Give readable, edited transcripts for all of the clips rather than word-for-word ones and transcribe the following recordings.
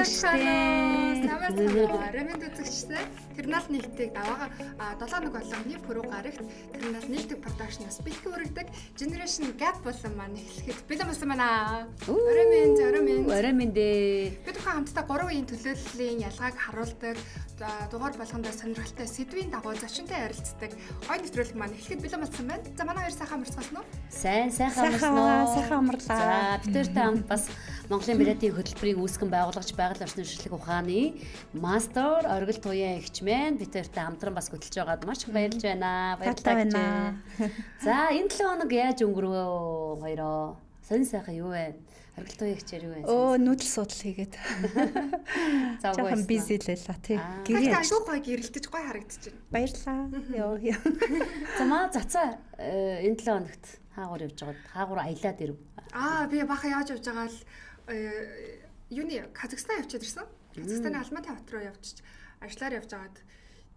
үзэгчтэй. Самаа Ремэнд үзэгчтэй. Тэрнал нийтдэг даваа 7 болгоны пүрэв гарагт тэрнал нийтдэг продакшноос бэлтгэн хүргэдэг Generation Gap болон маань эхлэхэд бэлэн болсон байна. Ремэнд. Бид бүхэн хамтдаа 3 үеийн төлөөллийн ялгааг харуулдаг дугаар болгондоо сонирхолтой сэдвийн дагуу зочинтой ярилцдаг гоё нэвтрүүлэг маань эхлэхэд бэлэн болсон байна. За манай хоёр сайхан амарцгаасан уу? Сайхан амарлаа. За бидэртэй хамт бас Монголын Биратын хөтөлбөрийг үүсгэн байгуулагч байгаль орчны шинжилгээ ухааны мастер Оргил Туяа эгчмэн бидэртэй хамтран бас хөтлөж байгаад маш их баярлж байна. Баярлалаа. За энэ 7 хоног яаж өнгөрөө хоёроо? Сонь сайхан юу вэ? Оргил Туяа эгчээр юу вэ? Нүүдэл судал хийгээд. Жоохон бизи лээ тий. Гэрээ аюу гоё гэрэлтэж гоё харагдаж байна. Баярлалаа. Йоо. За маа цацаа энэ 7 хоногт хаагур явж байгаад хаагур аялаад ирэв. Би баха яаж явж байгаа л юуны Казахстан явчихад ирсэн. Казахстаны Алматы хот руу явчих ажиллаар явж байгаад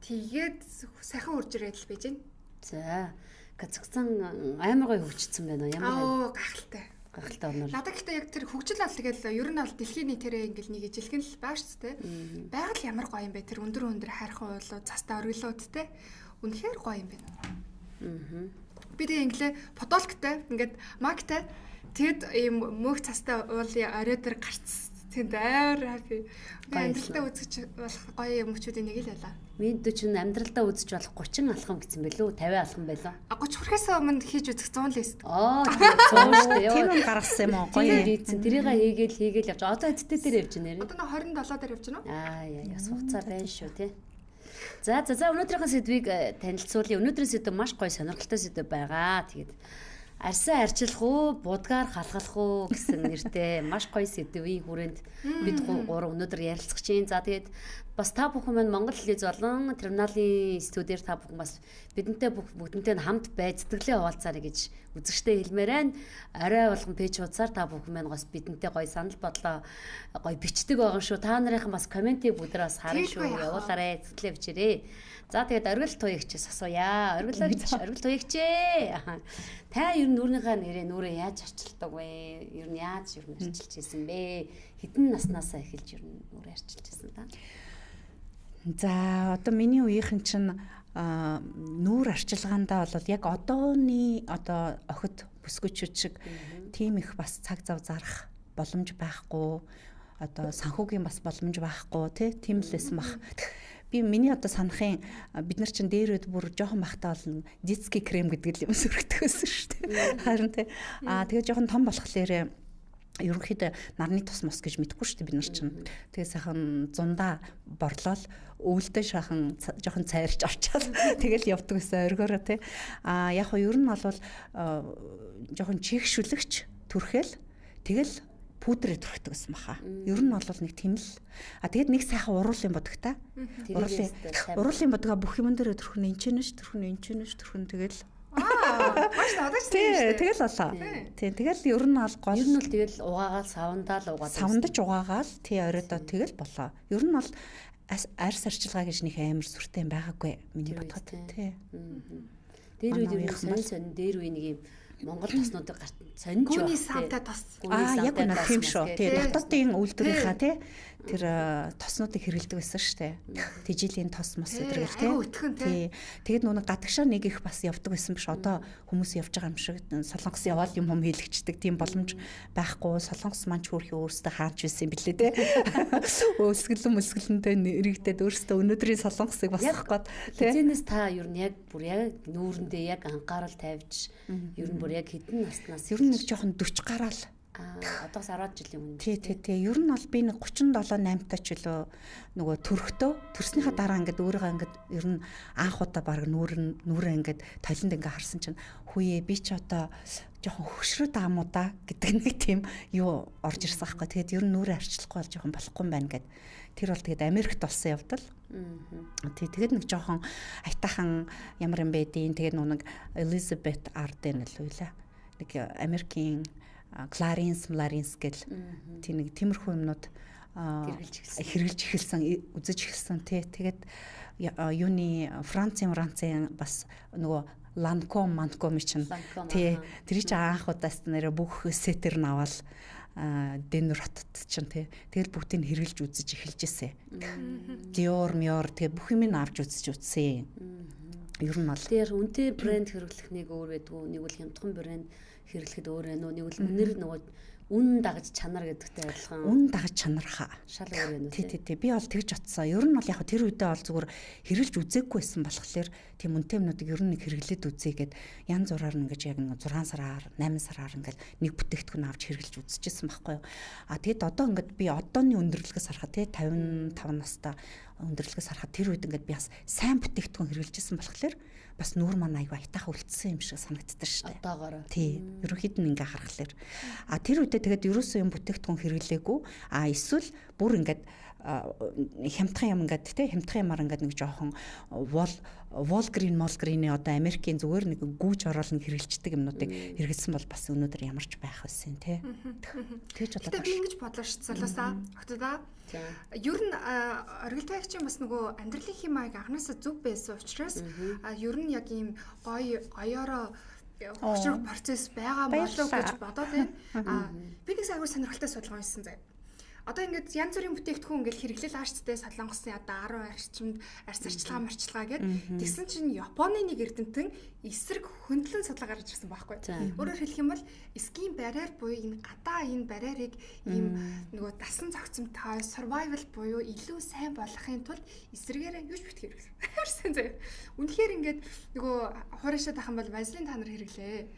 тэгээд сайхан урж ирээд л байж байна. За Казахстан амар гоё хөгжсөн байна уу? Ямар гайхалтай. Гайхалтай орноор. Надад гэхдээ яг тэр хөгжил бол тэгэл ер нь бол дэлхийн нийтээрээ ингээл нэг ижилхэн л байгаа шүү дээ. Байгаль ямар гоё юм бэ? Тэр өндөр хайрхан уулууд, цастай оргилууд те. Үнэхээр гоё юм байна. Би тэг инглээ подолктай ингээд магтай тэгэд ийм мөнх цастай уулын орой дээр гарц тэнд амар хаппи. Амьдралдаа үзэж болох гоё юмчуудын нэг л байлаа. Бид чинь амьдралдаа үзэж болох 30 алхам гэсэн бэлүү 50 алхам байлаа. 30 хүрэхээс өмнө хийж үзэх 100 лист. Тийм шүү дээ. Тийм юм гаргасан юм уу? Гоё хийсэн. Тэрийг хийгээл явж. Одоо эцтэй дээр явж байна. Одоо 27 дээр явж байна уу? Яс хугацаа байна шүү тий. За өнөөдрийнхөө сэдвийг танилцуулъя. Өнөөдрийн сэдв маш гоё сонирхолтой сэдв байгаа. Тэгээд арьсаа арчилах уу, будгаар халахлах уу гэсэн нэртэй маш гоё сэдвийн хүрээнд бид гурав өнөөдөр ярилцах чинь. За тэгээд бас та бүхэн маань Монгол Хэлний золон терминалийн студиэр та бүхэн бас бидэнтэй бүгдэнтэй хамт байж сэтгэлээ хуваалцаарай гэж үзэгчтэй хэлмээр байна. Арай болгон пэйж хуудасаар та бүхэн маань бас бидэнтэй гоё санал бодлоо гоё бичдэг байгаа шүү. Та нарын бас комментиг бүгдээ бас харна шүү. Явуулаарай, сэтгэлээ бичээрэй. За тэгээд Оргил Туяагчээс асууя. Оргил Туяагчээ. Та ер нь нүрийнхаа нүрээ яаж арчилдаг вэ? Ер нь яаж арчилж ирсэн бэ? Хэдэн наснаасаа эхэлж ер нь нүрээ арчилж ирсэн та? За одоо миний үеийнхэн чинь нүүр арчилгаандаа бол яг одооны охид бүсгүйчүүд шиг тийм их бас цаг зав зарах боломж байхгүй. Одоо санхүүгийн бас боломж байхгүй тийм л байсан бах. Миний одоо санахын бид нар чинь дээрөөд бүр жоохон бахтаа болно детский крем гэдэг юм сөрөгдөг байсан шүү дээ. Харин тэгээ жоохон том болохоор ерөнхийдөө нарны тус мос гэж мэдгүй шүү дээ бид нар чинь. Тэгээ сайхан зундаа борлол өвөлдөө шахан жоохон цайрч орчаад тэгэл явдаг гэсэн оргиороо тий. Яг хоо ер нь бол жоохон чихшүлэгч түрхэл тэгэл пудрээ түрхдэг гэсэн баха. Ер нь бол нэг тийм л. Тэгээд нэг сайхан уруулын бодог та. Уруулын бодгаа бүх юм дээр түрхнэ энчэнэш тэгэл. Маш надад ч тийм шүү дээ. Тэгэл болоо. Тийм тэгэл ер нь бол гол. Ер нь бол тэгэл угаагаал савандаал угаадаг. Савандаж угаагаал тий оройдоо тэгэл болоо. Ер нь бол арьс арчилгаа гэж нэг амар сүртэй байгаагүй миний бодоход тий. Дээр үед ер нь сонь дээр үе нэг юм Монгол тоснуудыг сонж байна. Гүний савтай тос. Яг үнэ тийм шүү. Тэгээ дотоодын үйлдвэрийнхаа тий тэр тоснуудыг хэрэгэлдэг байсан шүү дээ. Тэжээлийн тос мос өдрөл тий. Тэгээд нүг гадагшаа нэг их бас явдаг байсан биш. Одоо хүмүүс явж байгаа юм шиг Солонгос яваал юм хийлэгчдэг тийм боломж байхгүй. Солонгос манч хөрхи өөрсдөө хааж байсан юм билээ тий. Өсгөлөнтэй нэрэгдээд өөрсдөө өнөөдрийн Солонгосыг басах гээд тий. Тэзэнээс та ер нь яг бүр яг нүүрэндээ яг анхаарал тавьж ер нь бүр яг хэдэн наснаас ер нь нэг жоохон 40 гараал. Одоос 10 жилийн өмнө. Тий. Ер нь бол би нэг 37 8 таа ч үлээ нөгөө төрхтөө төрснийхаа дараа ингээд өөрийгөө ингээд ер нь анх удаа баг нүрээ ингээд толинд ингээд харсан чинь хүүе би ч одоо жоохон хөшрөд аамуудаа гэдэг нэг тийм юу орж ирсэн аахгүй. Тэгээд ер нь нүрээ арчлахгүй бол жоохон болохгүй юм байна гэд. Тэр бол тэгээд Америкт болсон явдал. Тэгээд нэг жоохон айтаахан ямар юм бэ дээ. Тэгээд нэг Elizabeth Arden л үйлээ. Нэг Америкийн Clarence гэл тийм нэг тиймэрхүү юмнууд хэрэгжилж эхэлсэн үзэж эхэлсэн тий. Тэгээд юуны Францын бас нөгөө Ланком чинь тий тэр чинь анх удаас нэрэ бүх сетер навал Денвер хотод чинь тий. Тэгэл бүгдийг хэрэгжилж үзэж эхэлж ирсэн. Dior, Mior тэгээ бүх юм авч үзсэн. Ер нь бол тэр үнэтэй брэнд хэрэглэх нэг өөр байдгүй. Нэг бол хямдхан брэнд хэрэглэхэд өөр байна уу? Нэг бол үнээр нөгөө үн дагаж чанар гэдэгтэй адилхан. Үн дагаж чанар шал өөр байна уу? Тий. Би бол тэгж бодсон. Ер нь бол яг тэр үедээ бол зүгээр хэрэгжилж үзээгүй байсан болохоор тийм үнэтэй юмнуудыг ер нь нэг хэрэглээд үзье гэд янз бүрээр ингэж яг нэг 6 сараар 8 сараар ингээд нэг бүтээгдэхүүн авч хэрэгжилж үзчихсэн байхгүй юу. Тэгэд одоо ингээд би одооны өндөрлөгөөс харахад тий 55 настай өндөрлөгөөс харахад тэр үед ингээд би бас сайн бүтээгдэхүүн хэрэгжилжсэн болохоор бас нүүр маань аяга айтайхан үлдсэн юм шиг санагддаг шүү дээ. Одоогоор. Тий. Ерөнхийд нь ингээ харахаар. Тэр үедээ тэгээд ерөөсөө юм бүтээгдэхүүн хэрэглээгүй. Эсвэл бүр ингээд хямдхан юм ингээд тий хямдхан юмар ингээд нэг жоохон Walgreen одоо Америкийн зүгээр нэг гүүж орол нэг хэрэгжилдэг юмнуудыг хэрэгэлсэн бол бас өнөөдөр ямарч байх байсан тий. Тэгж бодлоо. Тэгээд би ингэж бодлоо шүү дээ. Солоосаа. Октодоо. Ер нь оргилдвайгчийн бас нөгөө амьдралын хэм маяг анханасаа зөв байсан учраас ер нь яг ийм гоёороо хөшрөх процесс байгаа болов гэж бодоод байна. Би нэг агуу сонирхолтой судалгаа хийсэн заяа. Одоо ингээд янз бүрийн бүтээгдэхүүн ингээд хэрэглэл ааштай Солонгосын одоо 10 арчимд арьс арчилгаа гэдэг. Тэгсэн чинь Японы нэг эрдэмтэн эсрэг хөндлөн судалгаа гаргаж ирсэн байхгүй. Өөрөөр хэлэх юм бол эсгийн барьер буюу энэ гадаа энэ барьерыг ийм нөгөө дасан зохицомтой survival буюу илүү сайн болгохын тулд эсрэгээр юуж битгий хэрэглэв. Харсан заяа. Үнэхээр ингээд нөгөө хуурашаад ахын бол вазелин та нар хэрэглээ.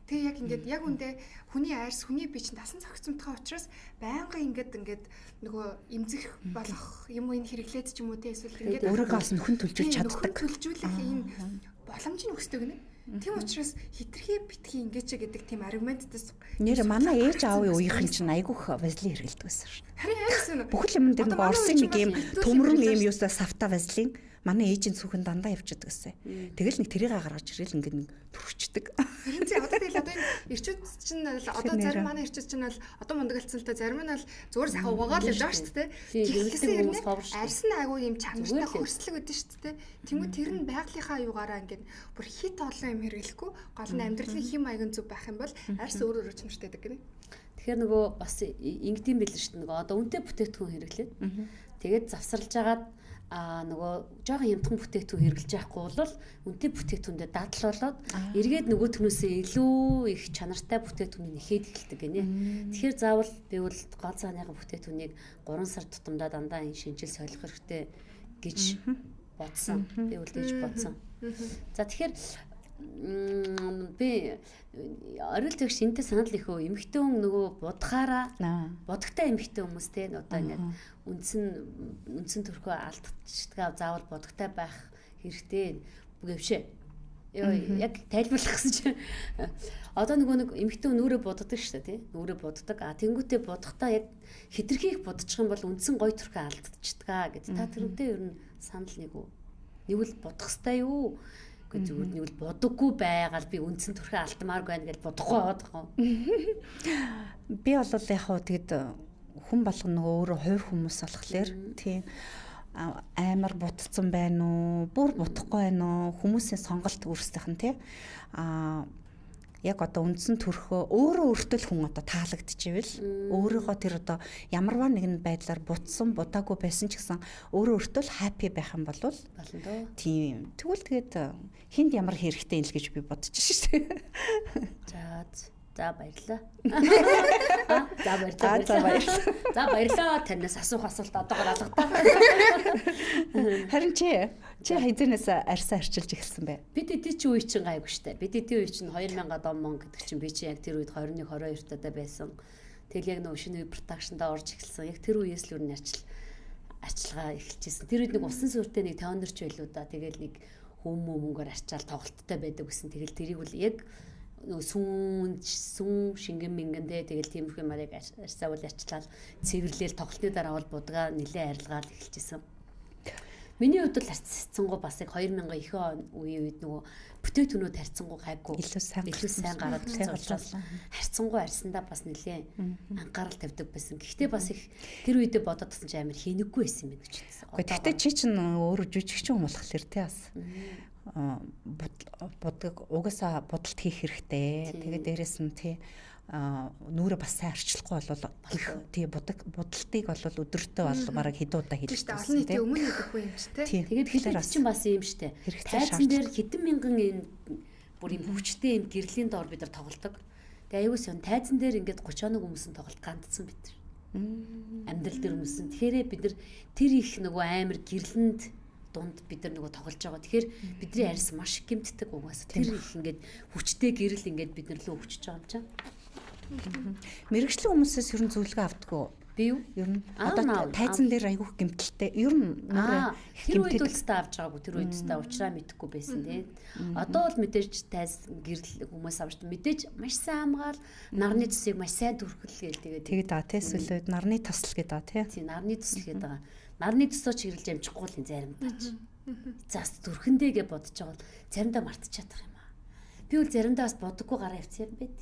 Тэгээ яг ингээд яг үндэ хүний арьс хүний бие чинь дасан зохицомтой учраас байнга ингээд нөгөө эмзэх болох юм уу энэ хэрэглээд ч юм уу те эсвэл ингээд өөрөөс нөхөн төлжүүлж чаддаг. Төлжүүлэх энэ боломжийг өгсдөг нэ. Тийм учраас хитрхи битгий ингээд ч гэдэг тийм аргументдээс нэр манай ээж аавын үеийнхэн чинь айгүйх вазелин хэрэглэдэг байсан шүү. Харин яасан бэ? Бүх юм дээр нэг Орсын нэг юм төмрөн юм юусаа савта вазелин манай ээжийн цүхэн дандаа явчихдаг гэсэн. Тэгэл нэг тэрийг гаргаж ирэл ингээд нэг төрчдөг. Харин одоо тэгэл одоо энэ ирчүүд чинь одоо зарим манай ирчүүд чинь бол одоо мундагалцсан л та зарим нь бол зүгээр сайхан угаагаал явж байгаа шүү дээ. Тэгэхлээр юм арьс нь айгүй юм чанартай хөрслөг өгдөн шүү дээ. Тэнгүү тэр нь байгалийнхаа югаараа ингээд бүр хит олон юм хэрэглэхгүй гол нь амьдралын хэм маягийн зүв байх юм бол арьс өөр чанартай гэдэг гэнэ. Тэгэхээр нөгөө бас ингэдэм билээ шүү дээ. Нөгөө одоо үнэтэй бүтээгдэхүүн хэрэглээд тэгээд завсарлаж агаад нөгөө жоохон хямдхан бүтээгдэхүүн хэрэглэж байхгүй бол үнэтэй бүтээгдэхүүндээ дадал болоод эргээд нөгөө түнээсээ илүү их чанартай бүтээгдэхүүнийг нэхэд эхэлдэг гинэ. Тэгэхээр заавал би бол гол цааныхаа бүтээгдэхүүнийг 3 сар тутамдаа дандаа энэ шинжил солих хэрэгтэй гэж бодсон. Би бол тэгж бодсон. За тэгэхээр би орил тэгш энэтэй санал их өө эмэгтэй хүн нөгөө будахаараа будагтай эмэгтэй хүмүүс те одоо ингээд үндсэн төрхөө алдчихдаг заавал будагтай байх хэрэгтэй гэвшээ. Яг тайлбарлах гэсэн чинь одоо нөгөө нэг эмэгтэй хүн нүрээ буддаг шүү дээ тий нүрээ буддаг тэнгуүтээ будахтаа яг хитрхи их будчих юм бол үндсэн гой төрхөө алдчихдаг гэдэг та тэрнтэй ер нь санал нэг үү нэгвэл будах хэвээр юу гэж зүгээр нэг л бодоггүй байгаад би үндсэн төрхөө алдмааргүй байна гэж бодохгүй байгаа юм. Би бол яг хоо тэгэд хүн болгоно нөгөө өөрөө хувь хүмүүс болохоор тийм амар бутцсан байна уу бүр бутахгүй байна уу хүмүүсийн сонголт өөрсдийнх нь тийм яг одоо үндсэн төрхөө өөрөө өөртөө хүн одоо таалагдчихвэл өөрийгөө тэр одоо ямарваа нэгэн байдлаар бутсан будаагүй байсан ч гэсэн өөрөө өөртөө хаппи байх юм бол болно доо. Тийм. Тэгвэл тэгээд хинд ямар хэрэгтэй юм л гэж би бодож шээ. За баярлаа. За баярлаа. Танаас асуух асуулт одоогоор алгадаа. Харин чи хайдэнээс арьсаа арчилж эхэлсэн бэ? Бид эдийн чи үе чинь гайгүй штэ. Бид эдийн үе чинь 2000 он гэдэг чинь би чи яг тэр үед 21 22 тадаа байсан. Тэгэл яг нөгөө шинэ продакшнда орж эхэлсэн. Яг тэр үеэс л өөр арчилгаа эхэлчихсэн. Тэр үед нэг усан сүртэй нэг тонорч байлуу да. Тэгэл нэг мөнгөөр арчаал тоглолттой байдаг гэсэн. Тэгэл тэрийг бол яг сүн шингэн мингэндээ тэгэл тиймэрхүү марыг арьсаа бол арчлал цэвэрлээл тоглолтын дараа бол будгаа нилээ арилгаал эхэлжсэн. Миний хувьд бол арьцсангуу бас яг 2000 их үеийн үед нөгөө бүтээгдэхүүнүүд харьцангуу гайгүй илүү сайн гараад ирсэн учраас харьцангуу арьсандаа бас нилээ анхаарал тавьдаг байсан. Гэхдээ бас их тэр үедээ бодоод тасан ч амар хийнэггүй байсан юм байна гэж хэлсэн. Гэхдээ чи чинь өөрөө жүжигчин юм болохоор тий бас бодог угаасаа бодолт хийх хэрэгтэй. Тэгээд дээрэс нь тий нүрэ бас сайн арчлахгүй бол тий будалтыг бол өдөртөө бол бараг хэд удаа хийдэг шүү дээ. Олон нийтийн өмнө хийдэггүй юм ч тий. Тэгээд хэлээд чинь бас юм штэ. Тайзан дээр хэдэн мянган энэ бүр юм хүчтэй юм гэрлийн доор бид нар тоглодог. Тэгээ аюу сан тайзан дээр ингээд 30 оног хүмүүс нь тоглолт гандсан бид нар. Амьдрал дээр хүмүүс нь. Тэгэхээр бид нар тэр их нөгөө амар гэрлэнд дунд бид нар нөгөө тоглож байгаа. Тэгэхээр бидний арьс маш гэмтдэг угаас. Тэр их ингээд хүчтэй гэрэл ингээд бид нар лөө хүчж байгаа юм чинь. Мэргэжлийн хүмүүсээс ер нь зөвлөгөө авдаг уу? Би юу? Ер нь одоо тайзан дээр айгүйх гэмтэлтэй. Ер нь тэр үед үлстэ авч байгаагүй. Тэр үед та уучраа мэдэхгүй байсан тий. Одоо бол мэдээж тайз гэрэл хүмүүс авч мэдээж маш сайн хамгаал нарны цэсийг маш сайн түрхэл гээл тэгээд аа тий сүлээд нарны тосл гэдэг аа тий. Тий нарны тосл гэдэг байгаа. Нарны төсөө чиглэж амжихгүй л заримдаач. Заас зүрхэндээ гэж бодож байгаа бол заримдаа мартчихад байгаа юм аа. Би бол заримдаа бас бодоггүй гараа явцсан юм байт.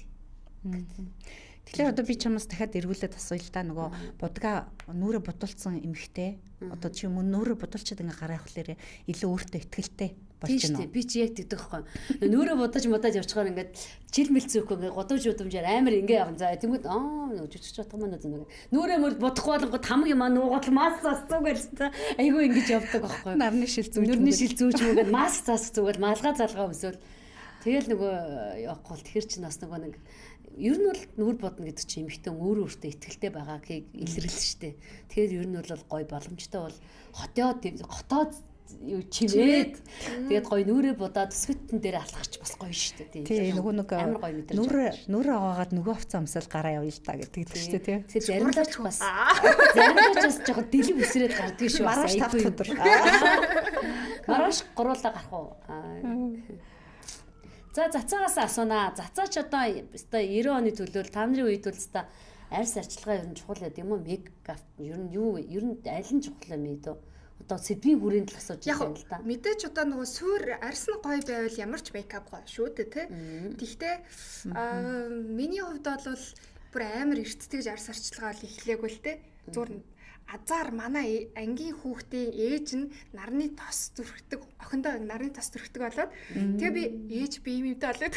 Тэгэхээр одоо би чамаас дахиад эргүүлээд асууя л да нөгөө будга нүрэ бодулсан эмэгтэй одоо чи мөн нүрэ бодулчаад ингээ гараа явахлаэр илүү өөртөө ихтэй болж байна. Би чи яг тэгдэг байхгүй. Нүрэ бодож явчихаар ингээд жил мэлцүүхгүй ингээ годомж удамжаар амар ингээ явна. За тэгмэд жүжигч чадах маань зэн нүрэ мөр бодохгүй болгоод хамаг юм нуугаад маск засцсан гэж та айгүй ингэж явдаг байхгүй. Нарны шил зүүж мөгээд маск засах зүгээр малгай залгаа өмсөөл тэгэл нөгөө явахгүй бол тэгэхэр чин бас нөгөө нэг ер нь бол нүр бодно гэдэг чинь эмэгтэй өөрөө өөртөө ихтэй байгааг илэрлэн штэ. Тэгэхээр ер нь бол гой боломжтой бол хотоод юу чимээд тэгээд гой нүрээ будаад төсвөтөн дээр алхарч бас гоё штэ тий. Нөгөө нэг амар гоё мэдрэмж. Нүрээ аваагаад нөгөө хувцас амсал гараа явъя л та гэдэг штэ тий. Тэгээд заримдаа ч бас жоохон дэлэг үсрээд гардаг шүү. Маргааш 5 өдөр. Маргааш гуруулаа гарах уу? За цацаагаас асуунаа. Цацаач одоо 90 оны төлөөл та нарын үед бол та арьс арчилгаа ер нь чухал гэдэг юм уу? Мега ер нь юу ер нь аль нь чухал юм бэ? Одоо сэдвийн хүрээнд л асууж байна л да. Мэдээж одоо нөгөө суур арьс нь гоё байвал ямар ч мейкап гоё шүү дээ тий. Гэхдээ миний хувьд бол бүр амар эрттэйж арьс арчилгаа бол эхлэегүй л тий. Зүгээр азар манай ангийн хүүхдийн ээж нь нарны тос зүрхдэг охиндоо нарны тос зүрхдэг болоод тэгээ би ээж биемэвдээ болоод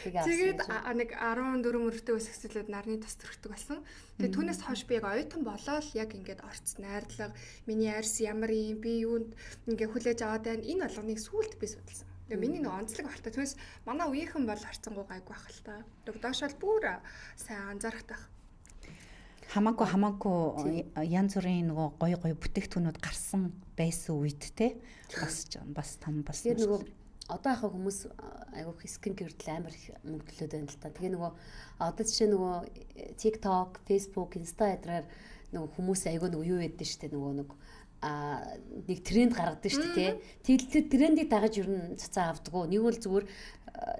тэгээд нэг 14 мөрөлтөө өсөксөлөд нарны тос зүрхдэг болсон. Тэгээ түүнээс хойш би яг оюутан болоод яг ингээд орц найрлага миний арьс ямар юм би юунд ингээд хүлээж аваад байна энэ болгоныг сүүлд би судалсан. Тэгээ миний нэг онцлог болтой. Түүнээс манай үеийнхэн бол харцангуй гайгүй байх л та. Догдоошол бүр сайн анзаарахтай. Хамаагүй янз бүрийн нөгөө гоё бүтээгдэхүүнүүд гарсан байсан үед те бас том бас нөгөө одоо яхаа хүмүүс айгуу скин гэрдэл амар их мөнгөлөөд байна л та. Тэгээ нөгөө одоо жишээ нөгөө TikTok, Facebook, Insta эдрээр нөгөө хүмүүс айгуу нөгөө юу яддаг штэ нөгөө нэг тренд гаргадаг штэ тий. Тэр трендийг дагаж ер нь цацаа авдаггүй. Нэг бол зүгээр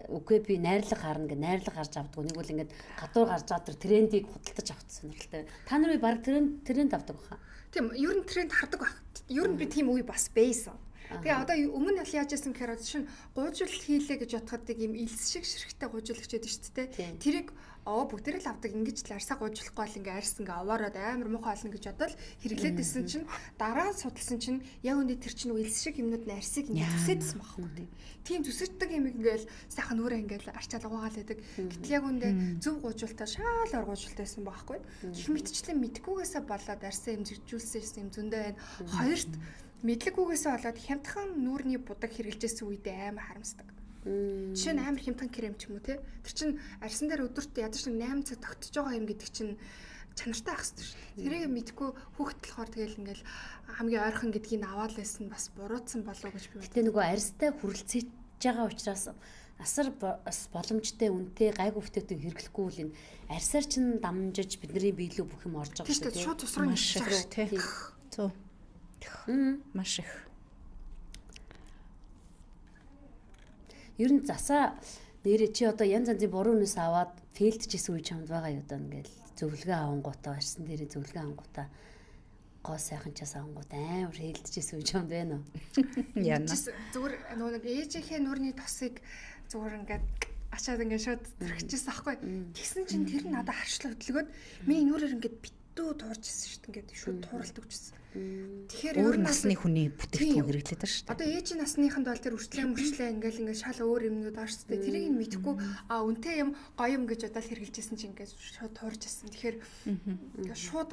үгүй би найрлага харна гэ найрлага гарч авдаггүй. Нэг бол ингээд гадуур гарч аваад тэр трендийг худалдаж авах сонирхолтой. Та нарын баг тренд авдаг баха. Тийм ер нь тренд хардаг баг. Ер нь би тийм үе бас байсан. Тэгээ одоо өмнө нь яаж яасан гэхээр шин гуйжуулалт хийлээ гэж бодоход юм илс шиг ширхтэй гуйжуулагч байдаг шүү дээ. Тэрийг бүгдээр л авдаг ингэж л арьсаа гуйжуулахгүй бол ингээ арьс ингээ овоороод амар муухай болно гэж бодвол хэрэглээдсэн чинь дараа нь судалсан чинь яг үндэ тэр чинь илс шиг юмнууд нь арьсыг ингээ зүсэдсэн байхгүй. Тийм зүсэгддэг юм ингээл сайхан нүрээ ингээл арчаал угаагаал байдаг. Гэтэл яг үндэ зөв гуйжуулалтаа шаал оргуйжуулалтайсэн байхгүй. Гэх мэтчлэн мэдхгүйгээсээ болоод арьсаа юм зэгжүүлсэн юм зөндөө байна. Хоёрт мэдлэггүйгээсээ болоод хямдхан нүүрний будаг хэрэглэжсэн үедээ амар харамсдаг. Жишээ нь амар хямдхан крем ч юм уу те. Тэр чин арьсан дээр өдөрт ядаж нэг 8 цаг тогтож байгаа юм гэдэг чинь чанартай ах хэвчээ шүү дээ. Тэрийг мэдгүй хүүхэд болохоор тэгэл ингээл хамгийн ойрхон гэдгийг аваад лсэн бас буруутсан болов гэж би бодсон. Гэтэ нөгөө арьстай хүрэлцэж байгаа учраас асар боломжтой үнэтэй гайгүй бүтээгдэхүүн хэрэглэхгүй бол энэ арьсаар чин дамжиж бидний биелүү бүх юм орж байгаа шүү дээ. Шууд тусраа маш их те. Зөв. Маш их. Ер нь засаа нэрээ чи одоо янз янзын буруу нүс аваад фейлдчихсэн үе чамд байгаа юу одоо ингээл зөвлөгөө авангуудаа арьсан дээрээ зөвлөгөө авангуудаа гоо сайхан чаас авангууд амар фейлдчихсэн үе чамд байна уу? Яна. Зүгээр нэг ээжийнхээ нүрний тосыг зүгээр ингээд ачаад ингээд шууд зэрэгчээсэн аахгүй. Тэгсэн чинь тэр нь надад харшлаа хөдөлгөөд миний нүрээр ингээд битүү туурж ирсэн шүү дээ. Ингээд шууд тууралт өгчсэн. Тэгэхээр өөр насны хүний бүтээгдэхүүн хэрэглээд байна шүү дээ. Одоо ээжийн насныханд бол тэр үрчлээ ингээл шал өөр юмнууд байгаа шүү дээ. Тэрийг мэдэхгүй үнэтэй юм гоё юм гэж удаа хэрэгжилжсэн чинь ингээд шууд туурж ирсэн. Тэгэхээр шууд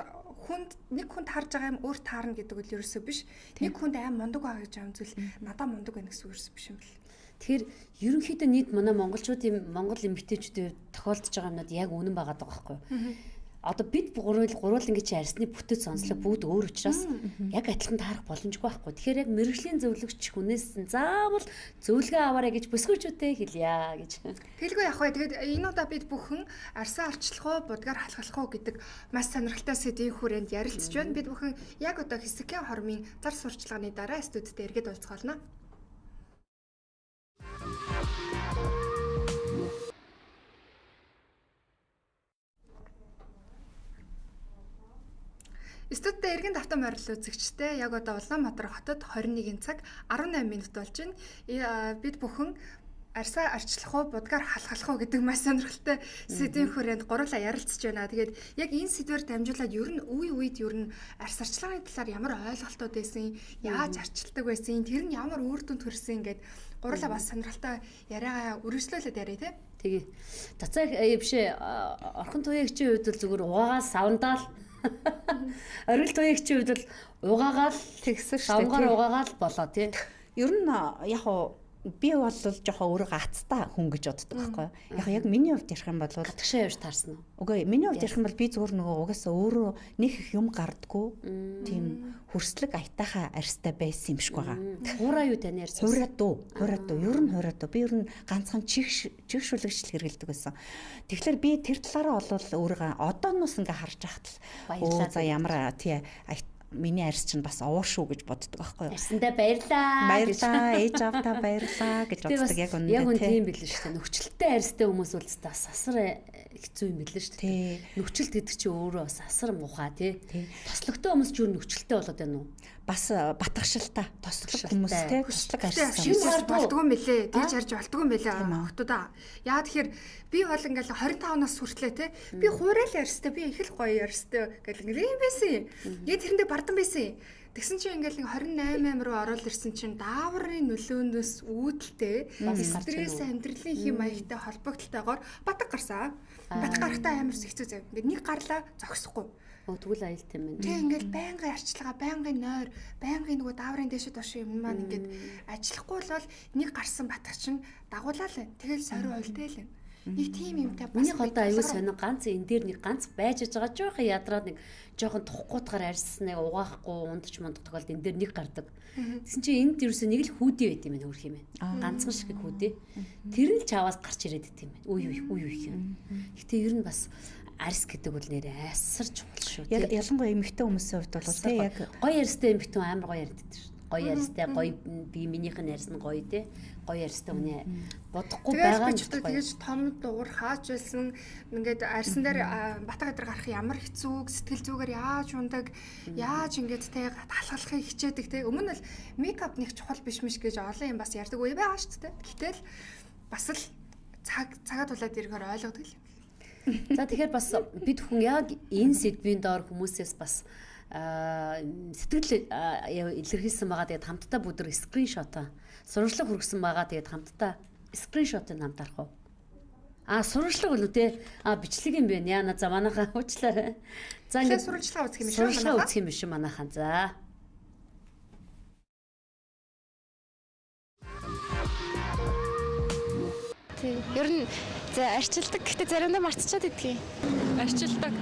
нэг хүнд харж байгаа юм өөр таарна гэдэг үл ерөөсөө биш. Нэг хүнд аим мундаг байгаа гэж юм зүйл надаа мундаг байна гэсэн үг ерөөсөө биш юм бэл. Тэгэхээр ерөнхийдөө нийт манай монголчуудын монгол эмэгтэйчүүдийн тохиолдож байгаа юмнууд яг үнэн байгаа даа байхгүй юу? Одоо бид гурвал ингэж арьсны бүтэц сонслог бүгд өөр учраас яг адилхан таарах боломжгүй байхгүй. Тэгэхээр яг мэрэгжлийн зөвлөгч хүнээс заавал зөвлөгөө аваарай гэж бүсгүүчүүдэд хэлье гэж. Тэлгүй явах бай. Тэгээд энэ удаа бид бүхэн арьсаа арчлах уу, будгаар халахлах уу гэдэг маш сонирхолтой сэдвийн хүрээнд ярилцж байна. Бид бүхэн яг одоо Хэсэгхэн хормын зар сурчлагын дараа студид эргээд уулзгаална. Студид эргэн давтан морил үзэгчтэй яг одоо Улаанбаатар хотод 21 цаг 18 минут болж байна. Бид бүхэн арьсаа арчлах уу, будгаар халахлах уу гэдэг маш сонирхолтой сэдвийн хүрээнд гурлаа ярилцж байна. Тэгээд яг энэ сэдвээр дамжуулаад ер нь үе үед ер нь арьс арчлагын талаар ямар ойлголтууд байсан, яаж арчилдаг байсан, тэр нь ямар үр дүнд хүрсэн ингээд гурлаа бас сонирхолтой яриагаа үргэлжлүүлээд яриа тий. Тэгээ. Цацаа бишээ орхон туягчийн үед бол зүгээр угаагаа савндаал оргил туягчийн үед бол угаагаал тэгсэн шүү дээ. савгаар угаагаал болоо тий. Ер нь яг би бол жоохон өөрөө гацтай хүн гэж боддог байхгүй. Яг миний хувьд ярих юм бол Гатгшаа явж таарсан уу? Үгүй миний хувьд ярих юм бол би зүгээр нөгөө угаасаа өөрөө нэг их юм гардггүй тийм хөрслөг аятайхаа арьстай байсан юм шиг байгаа. Хуураа юу тань ярьсан? Хуураа дуу. Ер нь хуураа дуу. Би ер нь ганцхан чигшүүлэгчл хэрэгэлдэг байсан. Тэгэхээр би тэр талаараа бол өөрөө одооноос ингээ харж байхад л за ямар тий миний арьс чинь бас овоо шүү гэж боддог байхгүй юу. Арьсандаа баярлаа. Баярлаа. Ээж авдаа баярлаа гэж боддог яг үнэ. Яг үн тийм билээ шүү дээ. Нөхцөлтэй арьстай хүмүүс бол бас асар хэцүү юм билээ шүү дээ. Нөхцөлт гэдэг чинь өөрөө бас асар муухай тий. Тослогтой хүмүүс ч юу нөхцөлтэй болоод байна уу? Бас батгшилтай тослог хүмүүс тий. Тослог арьс шийдэж болдгоо мөлий. Дээж харж болдгоо мөлий хотуудаа. Яа тэгэхээр би бол ингээл 25 нас хүртлээ тий. Би хуурай л арьстай, би их л гоё арьстай гэл юм байсан. Яг тэрэндээ бардан байсан. Тэгсэн чинь ингээл 28 руу ороод ирсэн чинь дааврын нөлөөнөөс үүдэлтэй стресс амьдралын хэм маягтай холбогдлолтойгоор батг гарсан. Батг гарахтаа амар хэцүү зав. Ингээд нэг гарлаа зогсохгүй. Тэгвэл аюултай юм байна. Тэг ингээл байнгын арчилгаа, байнгын нойр, байнгын нөгөө дааврын дэшид ош юм маань ингээд ажиллахгүй бол нэг гарсан батг чинь дагуулаа л. Тэгэл сорой уйлтай л байна. Нэг тийм юмтай бас. Миний одоо аюул сонио ганц энэ дээр нэг ганц байж байгаа жоохон ядраад нэг жоохон тухгуутгаар арьсныг угаахгүй ундч мундах тохиолдолд энэ дээр нэг гардаг. Тэгсэн чинь энд ерөөсөө нэг л хүүдий байт юм байна хөрх юм байна. Ганцхан шиг хүүдий. Тэр нь л чаваас гарч ирээд байт юм байна. Үе юм. Гэтэ ер нь бас арьс гэдэг бол нэрээ асар чухал шүү. Яг ялангуяа эмэгтэй хүмүүсийн хувьд бол тий яг гоё арьстай эмэгтэй амар гоё ярьдаг шүү. Гоё арьстай гоё би минийх нь арьс нь гоё тий. Гоё арьстай үнэ бодохгүй байгаа юм. Тэгэж том дуур хаач байсан ингээд арьсан дээр батга дээр гарах ямар хэцүү сэтгэл зүгээр яаж ундаг яаж ингээд те талхалахыг хичээдэг те өмнө нь мейкап нэг чухал биш миш гэж олон юм бас ярьдаг үе байгаа шүү дээ. Гэтэл бас л цагаа тулаад ирэхээр ойлгодог юм. За тэгэхээр бас бид хүн яг энэ сэдвийн доор хүмүүсээс бас сэтгэл илэрхийлсэн байгаа. Тэгээд хамтдаа бүдэр скриншот сурвалжлага хүргэсэн байгаа. Тэгээд хамтдаа скриншотыг хамт арах уу? Сурвалжлага болов те. Бичлэг юм байна. Яна за манайхаа уучлаарай. За ингээд сурвалжлага үзэх юм шиг манайхаа. Сурвалжлага үзэх юм шиг манайхаа. За. Тийм. Ер нь арчилдаг. Гэхдээ заримдаа мартчихад идэх юм. Арчилдаг.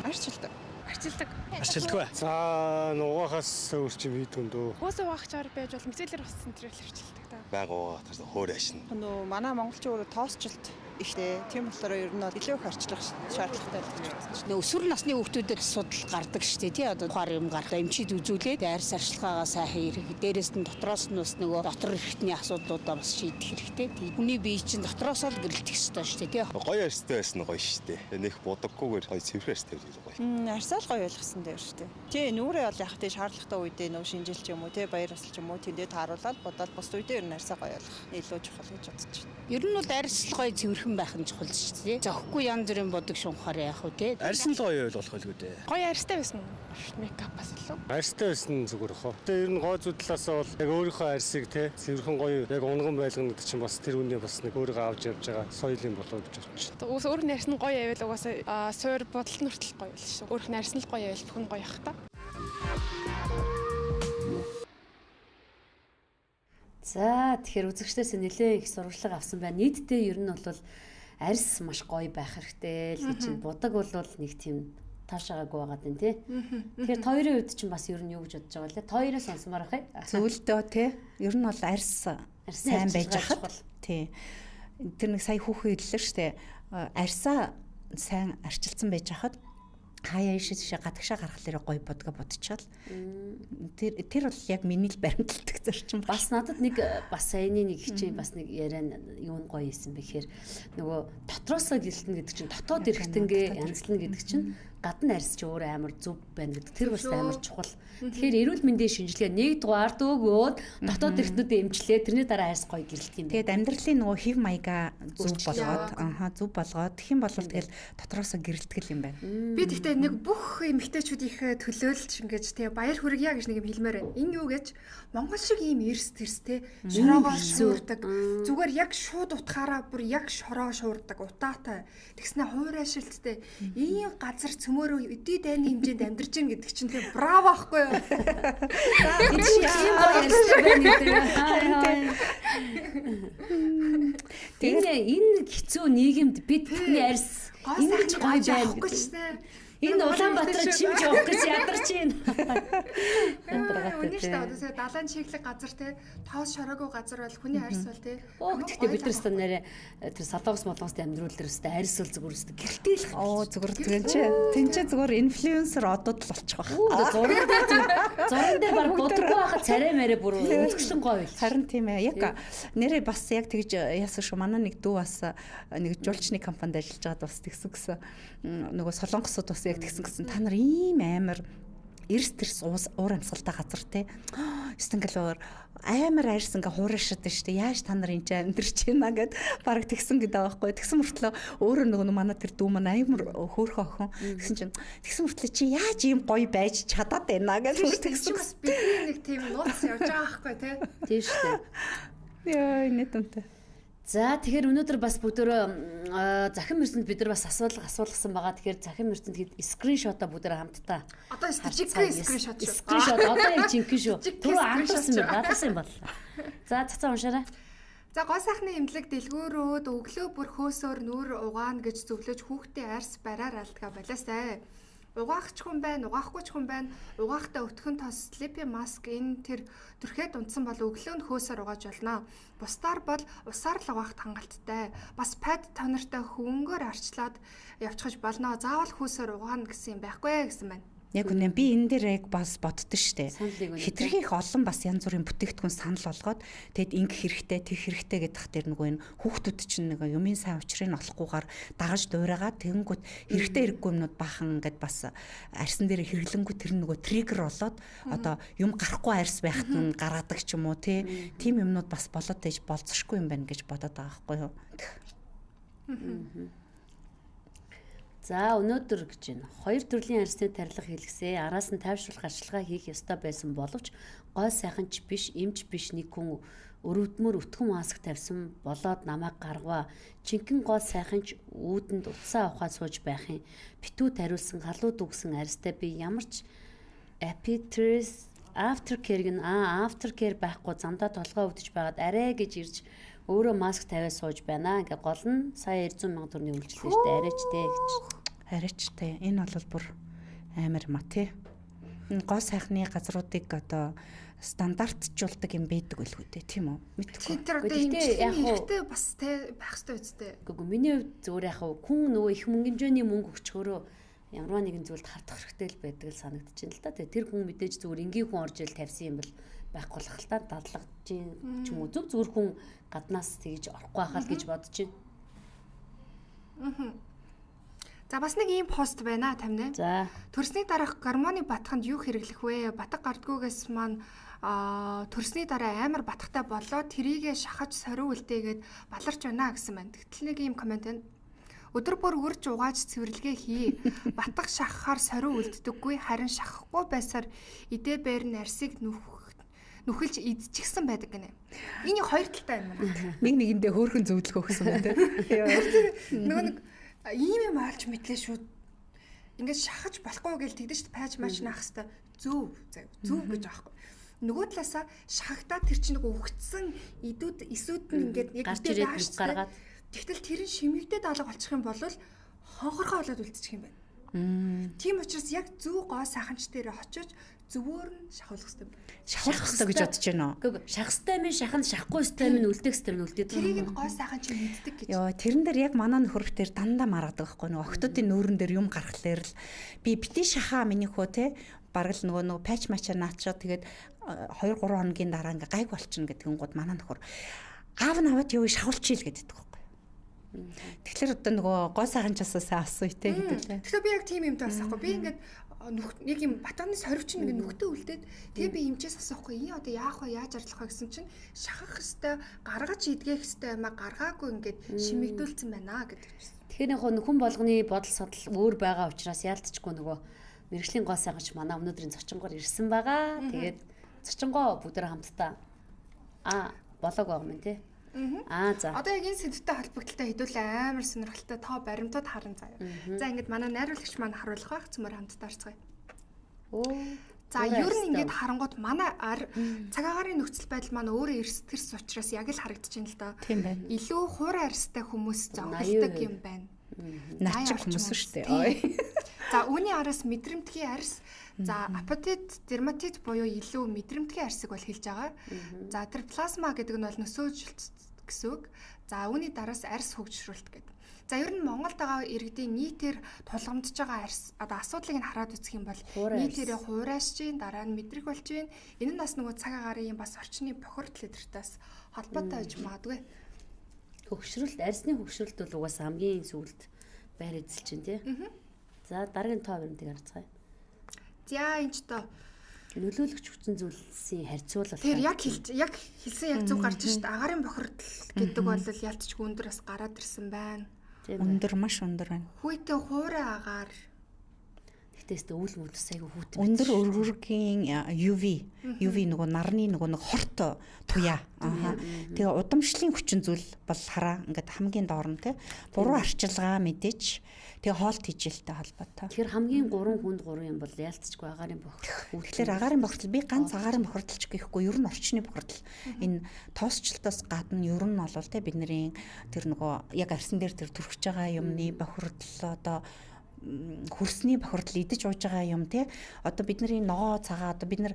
За нугахаас өөрчим хийдэг өндөө. Уус угаах чаар байж бол мэдээлэлэр бас центрэл арчилдаг та. Байга угаахтаас хөөр ашин. Нөө манай монголчин өөрөө тоосчлт ихтэй. Тийм болохоор ер нь илүү их арчлах шаардлагатай л гэж бодож байна. Өсвөр насны хүүхдүүдэд судал гардаг штэ тий одоо тухаар юм гардаг эмчид үзүүлээд арьс арчилгаагаа сайхан ирэх. Дээрээс нь дотроос нь бас нөгөө дотор эрхтний асуудлуудаа бас шийдэх хэрэгтэй. Хүний бие чинь дотроос л гэрэлтэх ёстой штэ тий. Гоё арьстай байсан гоё штэ. Нэх бодоггүйгээр гоё цэвэр арьстай байж гоё. Арьсаа л гоё ойлгосон дээр штэ. Тий нүрээ бол яг тий шаардлагатай үедээ нөө шинжилж юм уу тий баяр асалж юм уу тэндээ тааруулаад бодоод бус үедээ ер нь арьсаа гоё ойлгох илүү чухал гэж бодож байна. Ер нь бол арьс гоё цэвэрхэн хэрхэн байх нь чухал шүү дээ. Зөхгүй янз бүрийн бодог шунхаар яах вэ те. Арьсан л гоё болох байлгүй дээ. Гоё арьстай байсан уу? Мейкап бас илүү. Арьстай байсан зүгээр хоо. Тэгээ ер нь гоо зүй талаасаа бол яг өөрийнхөө арьсыг те цэвэрхэн гоё яг унган байлгана гэдэг чинь бас тэр үний бас нэг өөрийгөө авч явж байгаа соёлын болоо гэж бодчих. Уус өөр нарс нь гоё байвал угаасаа суур бодол нь хүртэл гоё л шүү. Өөр нарс нь л гоё байвал бүхэн гоё ах та. За тэгэхээр үзэгчдээс нэлээд их сурвалжлага авсан байна. Нийтдээ ер нь бол арьс маш гоё байх хэрэгтэй л гэж чинь будаг бол нэг тийм таашаагүй байгаа юм тий. Тэгэхээр хоёрын үед чинь бас ер нь юу гэж бодож байгаа лээ. Хоёроо сонсомоор ах. Зөвлөдөө тий. Ер нь бол арьс сайн байж хахад тий. Тэр нэг сая хүүхэн хэллээ штэ. Арьсаа сайн арчилсан байж хахад хаяа ишээ гадагшаа гаргахлаараа гоё бодго бодчихвол тэр бол яг миний л баримталдаг зарчим бас надад нэг бас саяны нэг хичээл бас нэг яриа юу нь гоё юм бэ гэхээр нөгөө дотроосоо гэлтэн гэдэг чинь дотоод эргэтэнгээ янзлна гэдэг чинь гадна арьс чи өөр амар зүв байна гэдэг тэр бас амар чухал. Тэгэхээр эрүүл мэндийн шинжилгээ нэгдүгээр өгөөд дотоод эргэтнүүдэд эмчлээ тэрний дараа арьс гоё гэрэлтэх юм. Тэгээд амьдралын нөгөө хэв маяга зүв болгоод зүв болгоод тэгэх юм бол тэгэл дотроосоо гэрэлтгэл юм байна. Би тэгтээ нэг бүх эмэгтэйчүүдийнхээ төлөөлж ингэж тий баяр хүргье гэж нэг юм хэлмээр байна. Энэ юу гэж Монгол шиг ийм эрс тэрстэй шороогоо шуурдаг. Зүгээр яг шууд утгаараа бүр яг шороо шуурдаг утаатай. Тэгснэ хуурай шилттэй ийм газар цөмөөрөө өдий дайны хэмжээнд амьдарч гин гэдэг чинь тий браво ахгүй юу? Энэ шиг ийм гоё ярьсан байна гэдэг. Энэ хэцүү нийгэмд бид бүхний арьс энэ ч гоё байна гэдэг. Энэ Улаанбаатар чимж явах гэж ядарч байна. Үнэн шүү дээ. Одоо далайн чиглэг газар те тоос шороогүй газар бол хүний арьс бол те. Гэхдээ бид нар өстө нэрэ тэр салаагс молонгост амьдрал дээр өстө арьс бол зүгээр өстө гэртэл л. Зүгээр тэнцээ зүгээр инфлюенсер одод л болчих واخ. Зуран дээр баг бодохгүй байхад царай мэрэ бүр үзэсгэлэн гоё байл. Харин тийм ээ. Яг нэрээ бас яг тэгж яасан шүү. Манай нэг дүү бас нэг жуулчны компанид ажиллаж байгаад бас тэгсэн гэсэн нөгөө солонгосууд бас яг тэгсэн гэсэн та нар ийм амар эрс тэрс уур амьсгалтай газар те. Стенгэл амар арьс ингээ хуурашаад штэ. Яаж та нар энэ амьдэрч байна гэд баг тэгсэн гэдэг байхгүй. Тэгсэн мөртлөө өөрөө нөгөө манай тэр дүү маань амар хөөхөн охин. Тэгсэн чинь тэгсэн мөртлөө чи яаж ийм гоё байж чадаад байна гэж тэгсэн. Бас бидний нэг тийм нууц явж байгаа байхгүй те. Тийм штэ. Яа энэ томтой. За тэгэхээр өнөөдөр бас бүгдөө захин мөрсөнд бид нар бас асуулгасан байгаа. Тэгэхээр захин мөрсөнд хэд скриншотоо бүгдээ хамтдаа. Одоо жижиг скриншот шүү. Скриншот одоо яг жинхэнэ шүү. Түрүү анхаарсан байна. Даасан юм боллоо. За цацаа уншаарай. За гоо сайхны эмнэлэг дэлгүүрүүд өглөө бүр хөөсөөр нүур угаана гэж зөвлөж хүүхдээ арьс бараар алдгаа балаасай. Угаахч хүн байна, угаахгүй ч хүн байна. Угаахтаа өтгөн тос слипи маск энэ тэр төрхөд унтсан бол өглөө нь хөөсөөр угааж болно. Бусдаар бол усаар л угаахт хангалттай. Бас пад тонортой хөнгөөр арчлаад явчихж болно. Заавал хөөсөөр угаана гэсэн юм байхгүй гэсэн байна. Яг үнэ би энэ дээр яг бас боддоо штэ. Хитрхи их олон бас янз бүрийн бүтээгдэхүүн санал болгоод тэгэд инг хэрэгтэй, тэг хэрэгтэй гэдэг тэр нөгөө энэ хүүхдүүд чинь нэг юмын сайн учрыг олохгүйгээр дагаж дуурайгаад тэгэнгүүт хэрэгтэй хэрэггүй юмнууд бахан гэд бас арьсан дээр хэрэглэнгүү тэр нөгөө триггер болоод одоо юм гарахгүй арьс байхад нь гаргадаг ч юм уу тийм юмнууд бас болоод байж болцсохгүй юм байна гэж бодоод байгаа байхгүй юу. За өнөөдөр гэж байна. Хоёр төрлийн арьсны тарилга хийлгэсээ. Араас нь тайвшруулах ажиллагаа хийх ёстой байсан боловч гой сайхан ч биш, эмч биш нэг хүн өрөвдмөр өтгөн маск тавьсан болоод намайг гаргаваа. Чинхэн гой сайхан ч үүдэнд утсаа ухаад сууж байх юм. Битүү тариулсан халууд үгсэн арьстай би ямар ч epitress aftercare-г aftercare байхгүй замдаа толгой өвдөж байгаад арай гэж ирж өөрөө маск тавиад сууж байна. Ингээ гол нь сая 200 сая төгрөгийн үйлчлээ шүү дээ. Арайчтэй гэж. Арайчтэй. Энэ бол бүр амар юм а тий. Энэ гоо сайхны газруудыг одоо стандартжуулдаг юм байдаг байлгүй дээ тийм үү? Мэдгүй. Тэр одоо эмчтэй бас тий байх хэрэгтэй үстэй. Гэхдээ миний хувьд зүгээр яхав хүн нөгөө их мөнгөний мөнгө өгчгөөрөө ямар нэгэн зүйлд хардах хэрэгтэй л байдаг л санагдаж байна л да. Тэр хүн мэдээж зүгээр энгийн хүн орж ил тавьсан юм бол байхгүй л хальтаа дадлагч ч юм уу зүгээр хүн гаднаас тэгж орохгүй байхаа л гэж бодож байна. За бас нэг ийм пост байна тамина. За. Төрсний дараах гормоны батханд юу хэрэглэх вэ? Батг гардгүйгээс маань төрсний дараа амар батгтай болоод тэрийгэ шахаж сорив үлдээгээд баларч байна гэсэн байна. Тэгтэл нэг ийм комент байна. Өдөр бүр үрж угааж цэвэрлэгээ хий. Батг шахахаар сорив үлддэггүй, харин шахахгүй байсаар идэ бээр нь арсыг нүхэлж идчихсэн байдаг гинэ. Энийг хоёр талтай юм байна. Нэг нэгэндээ хөөрхөн зөвлөх өгсөн байна те. Нөгөө нэг ийм юм олж мэдлээ шүү. Ингээд шахаж болохгүй гэж тэгдэж шүү. Пайж маш наах хэвээр зөв гэж аахгүй. Нөгөө талаасаа шахагдаад тэр чинь нөгөө өгцсөн эсүүд нь ингээд яг идээд гаргаад тэгтэл тэр нь шимэгдээд алга болчих юм бол хонхорхоо болоод үлдчих юм байна. Тийм учраас яг зөв гоо сайханч дээр очиж зөвөр нь шахуулах хэрэгтэй байна. Шахуулах хэрэгтэй гэж бодож байна уу? Гэхдээ шахстай минь шахан шахгүй стай минь үлдэх стай минь үлдээд. Тэрийг нь гоо сайхан чи мэддэг гэж. Йоо, тэрэн дээр яг манай нөхөр битэр дандаа маргадаг байхгүй нөгөө охтуудын нүүрэн дээр юм гаргахлаар л би бити шахаа миний хөө те бараг л нөгөө пач мачаа наачаа тэгээд 2-3 хоногийн дараа ингээ гайг болчихно гэдэг нь гууд манай нөхөр аав наваад юу шахуулчихъя л гэдэг байхгүй. Тэгэхээр одоо нөгөө гоо сайханчаасаа асууя те гэдэг лээ. Тэгэхээр би яг тийм юмтай басахгүй. Би ингээд нэг юм батганы сорвч нэг нүхтэ үлдээд тэгээ би эмчээс асуухгүй энэ одоо яах вэ яаж арилах вэ гэсэн чинь шахах хэвээр гаргаж идгэх хэвээр ама гаргаагүй ингээд шимэгдүүлсэн байна гэдэг чинь. Тэгэхээр яг нөхөн болгоны бодол содол өөр байгаа учраас яалтчгүй нөгөө мэрэгжлийн гоо сайханч манай өнөөдрийн зочингоор ирсэн байгаа. Тэгээд зочингоо бүгдээр хамтдаа болоог байгаа юм тий. За. Одоо яг энэ сэдвтэй холбогдлолтой хэдүүлээ амар сонирхолтой тоо баримтууд харан заяа. За ингэж манай найруулагч маань харуулах байх цөмөр хамтдаа харцгаая. За ер нь ингэж харангууд манай цаг агаарын нөхцөл байдал маань өөрөө эрсдгэрс учраас яг л харагдаж байна л да. Тийм байна. Илүү хуур арьстай хүмүүс зовлдог юм байна. Наачиг хүмүүс шүү дээ. За үүний араас мэдрэмтгий арьс, за апатит, дерматит буюу илүү мэдрэмтгий арьсыг бол хэлж байгаа. За тэр плазма гэдэг нь бол нөсөөжилт гэсэн үг. За үүний дараас арьс хөгжрүүлэлт гэдэг. За ер нь Монголд байгаа иргэдийн нийтээр тулгамдж байгаа арьс одоо асуудлыг нь хараад үзэх юм бол нийтээрээ хуурайшж гин дараа нь мэдрэг болж гин. Энэ нь бас нөгөө цаг агаарын бас орчны бохирдол эдэртээс холбоотой байж магадгүй. Хөгшрөлт, арьсны хөгшрөлт бол угаасаа хамгийн сүүлд байр эзэлж чинь тий. За дараагийн тоо баримтыг харцгаая. За энэ ч тоо нөлөөлөгч хүчин зүйлсийн харьцуулалт. Тэр яг хэлсэн яг зөв гарч шүү дээ. Агаарын бохирдол гэдэг бол ялцчгүй өндөр бас гараад ирсэн байна. Өндөр маш өндөр байна. Хүйтэн хуурай агаар. Тэгтээс үл мөдс айгу хүүтэн. Өндөр өргөргийн UV нөгөө нарны нөгөө нэг хорт туяа. Тэгээ удамшлын хүчин зүйл бол хараа ингээд хамгийн доор нь те. Буруу арчилгаа мэдээж тэгээ хоол тэжээлтэй холбоотой. Тэгэхээр хамгийн 3 хүнд 3 юм бол ялцчгүй агаарын бохирдол. Тэгэхээр агаарын бохирдол би ганц агаарын бохирдолч гэхгүй ер нь орчны бохирдол. Энэ тоосчлтоос гадна ер нь бол те бидний тэр нөгөө яг арьсан дээр тэр төрөж байгаа юмны бохирдол одоо хөрсний бохирдол идэж ууж байгаа юм те одоо бидний ногоо цагаа одоо бид нар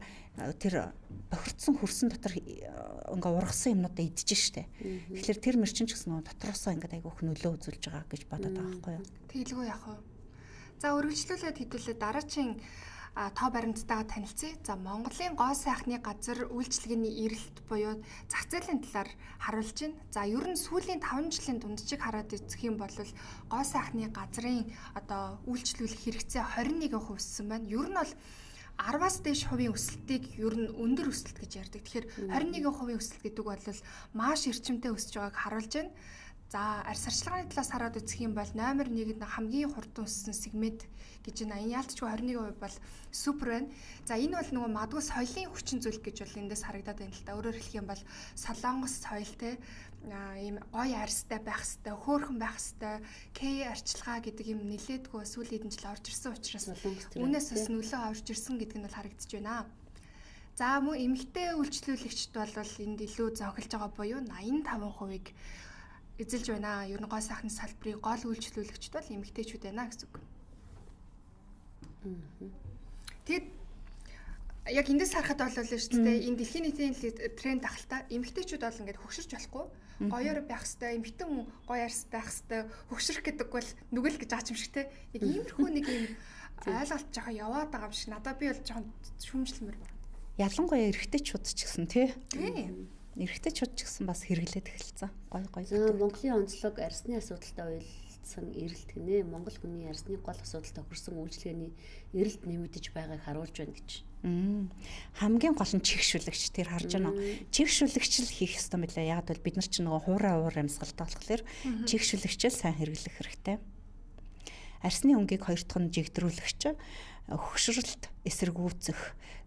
тэр бохирдсон хөрсөн дотор ингээ ургасан юмнуудаа идэж штэ. Тэгэхээр тэр мөрчин ч гэсэн дотроосоо ингээ айгүйх нөлөө үзүүлж байгаа гэж бодоод байгаа байхгүй юу. Тэглгүй яах вэ? За үргэлжлүүлээд хэдүүлээ дараагийн тоо баримттайгаа танилцъя. За Монголын гоо сайхны газар үйлчилгээний эрэлт буюу зах зээлийн талаар харуулж байна. За ер нь сүүлийн 5 жилийн дунджийг хараад үзэх юм бол гоо сайхны газрын одоо үйлчлүүлэх хэрэгцээ 21% өссөн байна. Ер нь бол 10-аас дээш хувийн өсөлтийг ер нь өндөр өсөлт гэж ярьдаг. Тэгэхээр 21% өсөлт гэдэг бол маш эрчимтэй өсөж байгааг харуулж байна. За арьс арчилгааны талаас хараад үзэх юм бол номер 1-д хамгийн хурдан өссөн сегмент гэж байна. Энэ яалтчгүй 21% бол супер байна. За энэ бол нөгөө магадгүй соёлын хүчин зүйл гэж бол эндээс харагдаад байна л да. Өөрөөр хэлэх юм бол солонгос соёл те ийм гоё арьстай байх хэвээр, хөөрхөн байх хэвээр, К арчилгаа гэдэг юм нилээдгүй сүүлийн хэдэн жил орж ирсэн учраас үүнээс бас нөлөө орж ирсэн гэдэг нь бол харагдаж байна. За мөн эмэгтэй үйлчлүүлэгчд бол энд илүү зохилж байгаа буюу 85%-ийг эзэлж байна. Ер нь гоо сайхны салбарын гол үйлчлүүлэгчд бол эмэгтэйчүүд байна гэсэн үг. Тэгэд яг эндээс харахад бол шүү дээ энэ дэлхийн нийтийн тренд ахalta эмэгтэйчүүд бол ингээд хөгшөрч болохгүй. Гоёор байх хэвээр эмэгтэй хүн гоё арьс байх хэвээр хөгшрөх гэдэг бол нүгэл гэж аач юм шиг те. Яг иймэрхүү нэг юм ойлголт жоохон яваад байгаа юм шиг надад би бол жоохон шүүмжлэмэр байна. Ялангуяа эрэгтэйчүүд ч гэсэн тий. Эрэгтэйчүүд ч гэсэн бас хэрэглээд эхэлсэн. Гой. Монголын онцлог арьсны асуудалтай оролцсон эрэлт гинэ Монгол хүний арсны гол асуудал тохирсон үйлчилгээний эрэлт нэмэгдэж байгааг харуулж байна гэж. Хамгийн гол нь чигшүүлэгч тэр харж байна уу? Чигшүүлэгч л хийх ёстой мөлий. Яг бол бид нар ч нөгөө хуурай уур амьсгалтай болохоор чигшүүлэгчэл сайн хэрэглэх хэрэгтэй. Арсны өнгийг хоёр дахь нь жигдрүүлэгч хөгшрөлт эсэргүүцэх.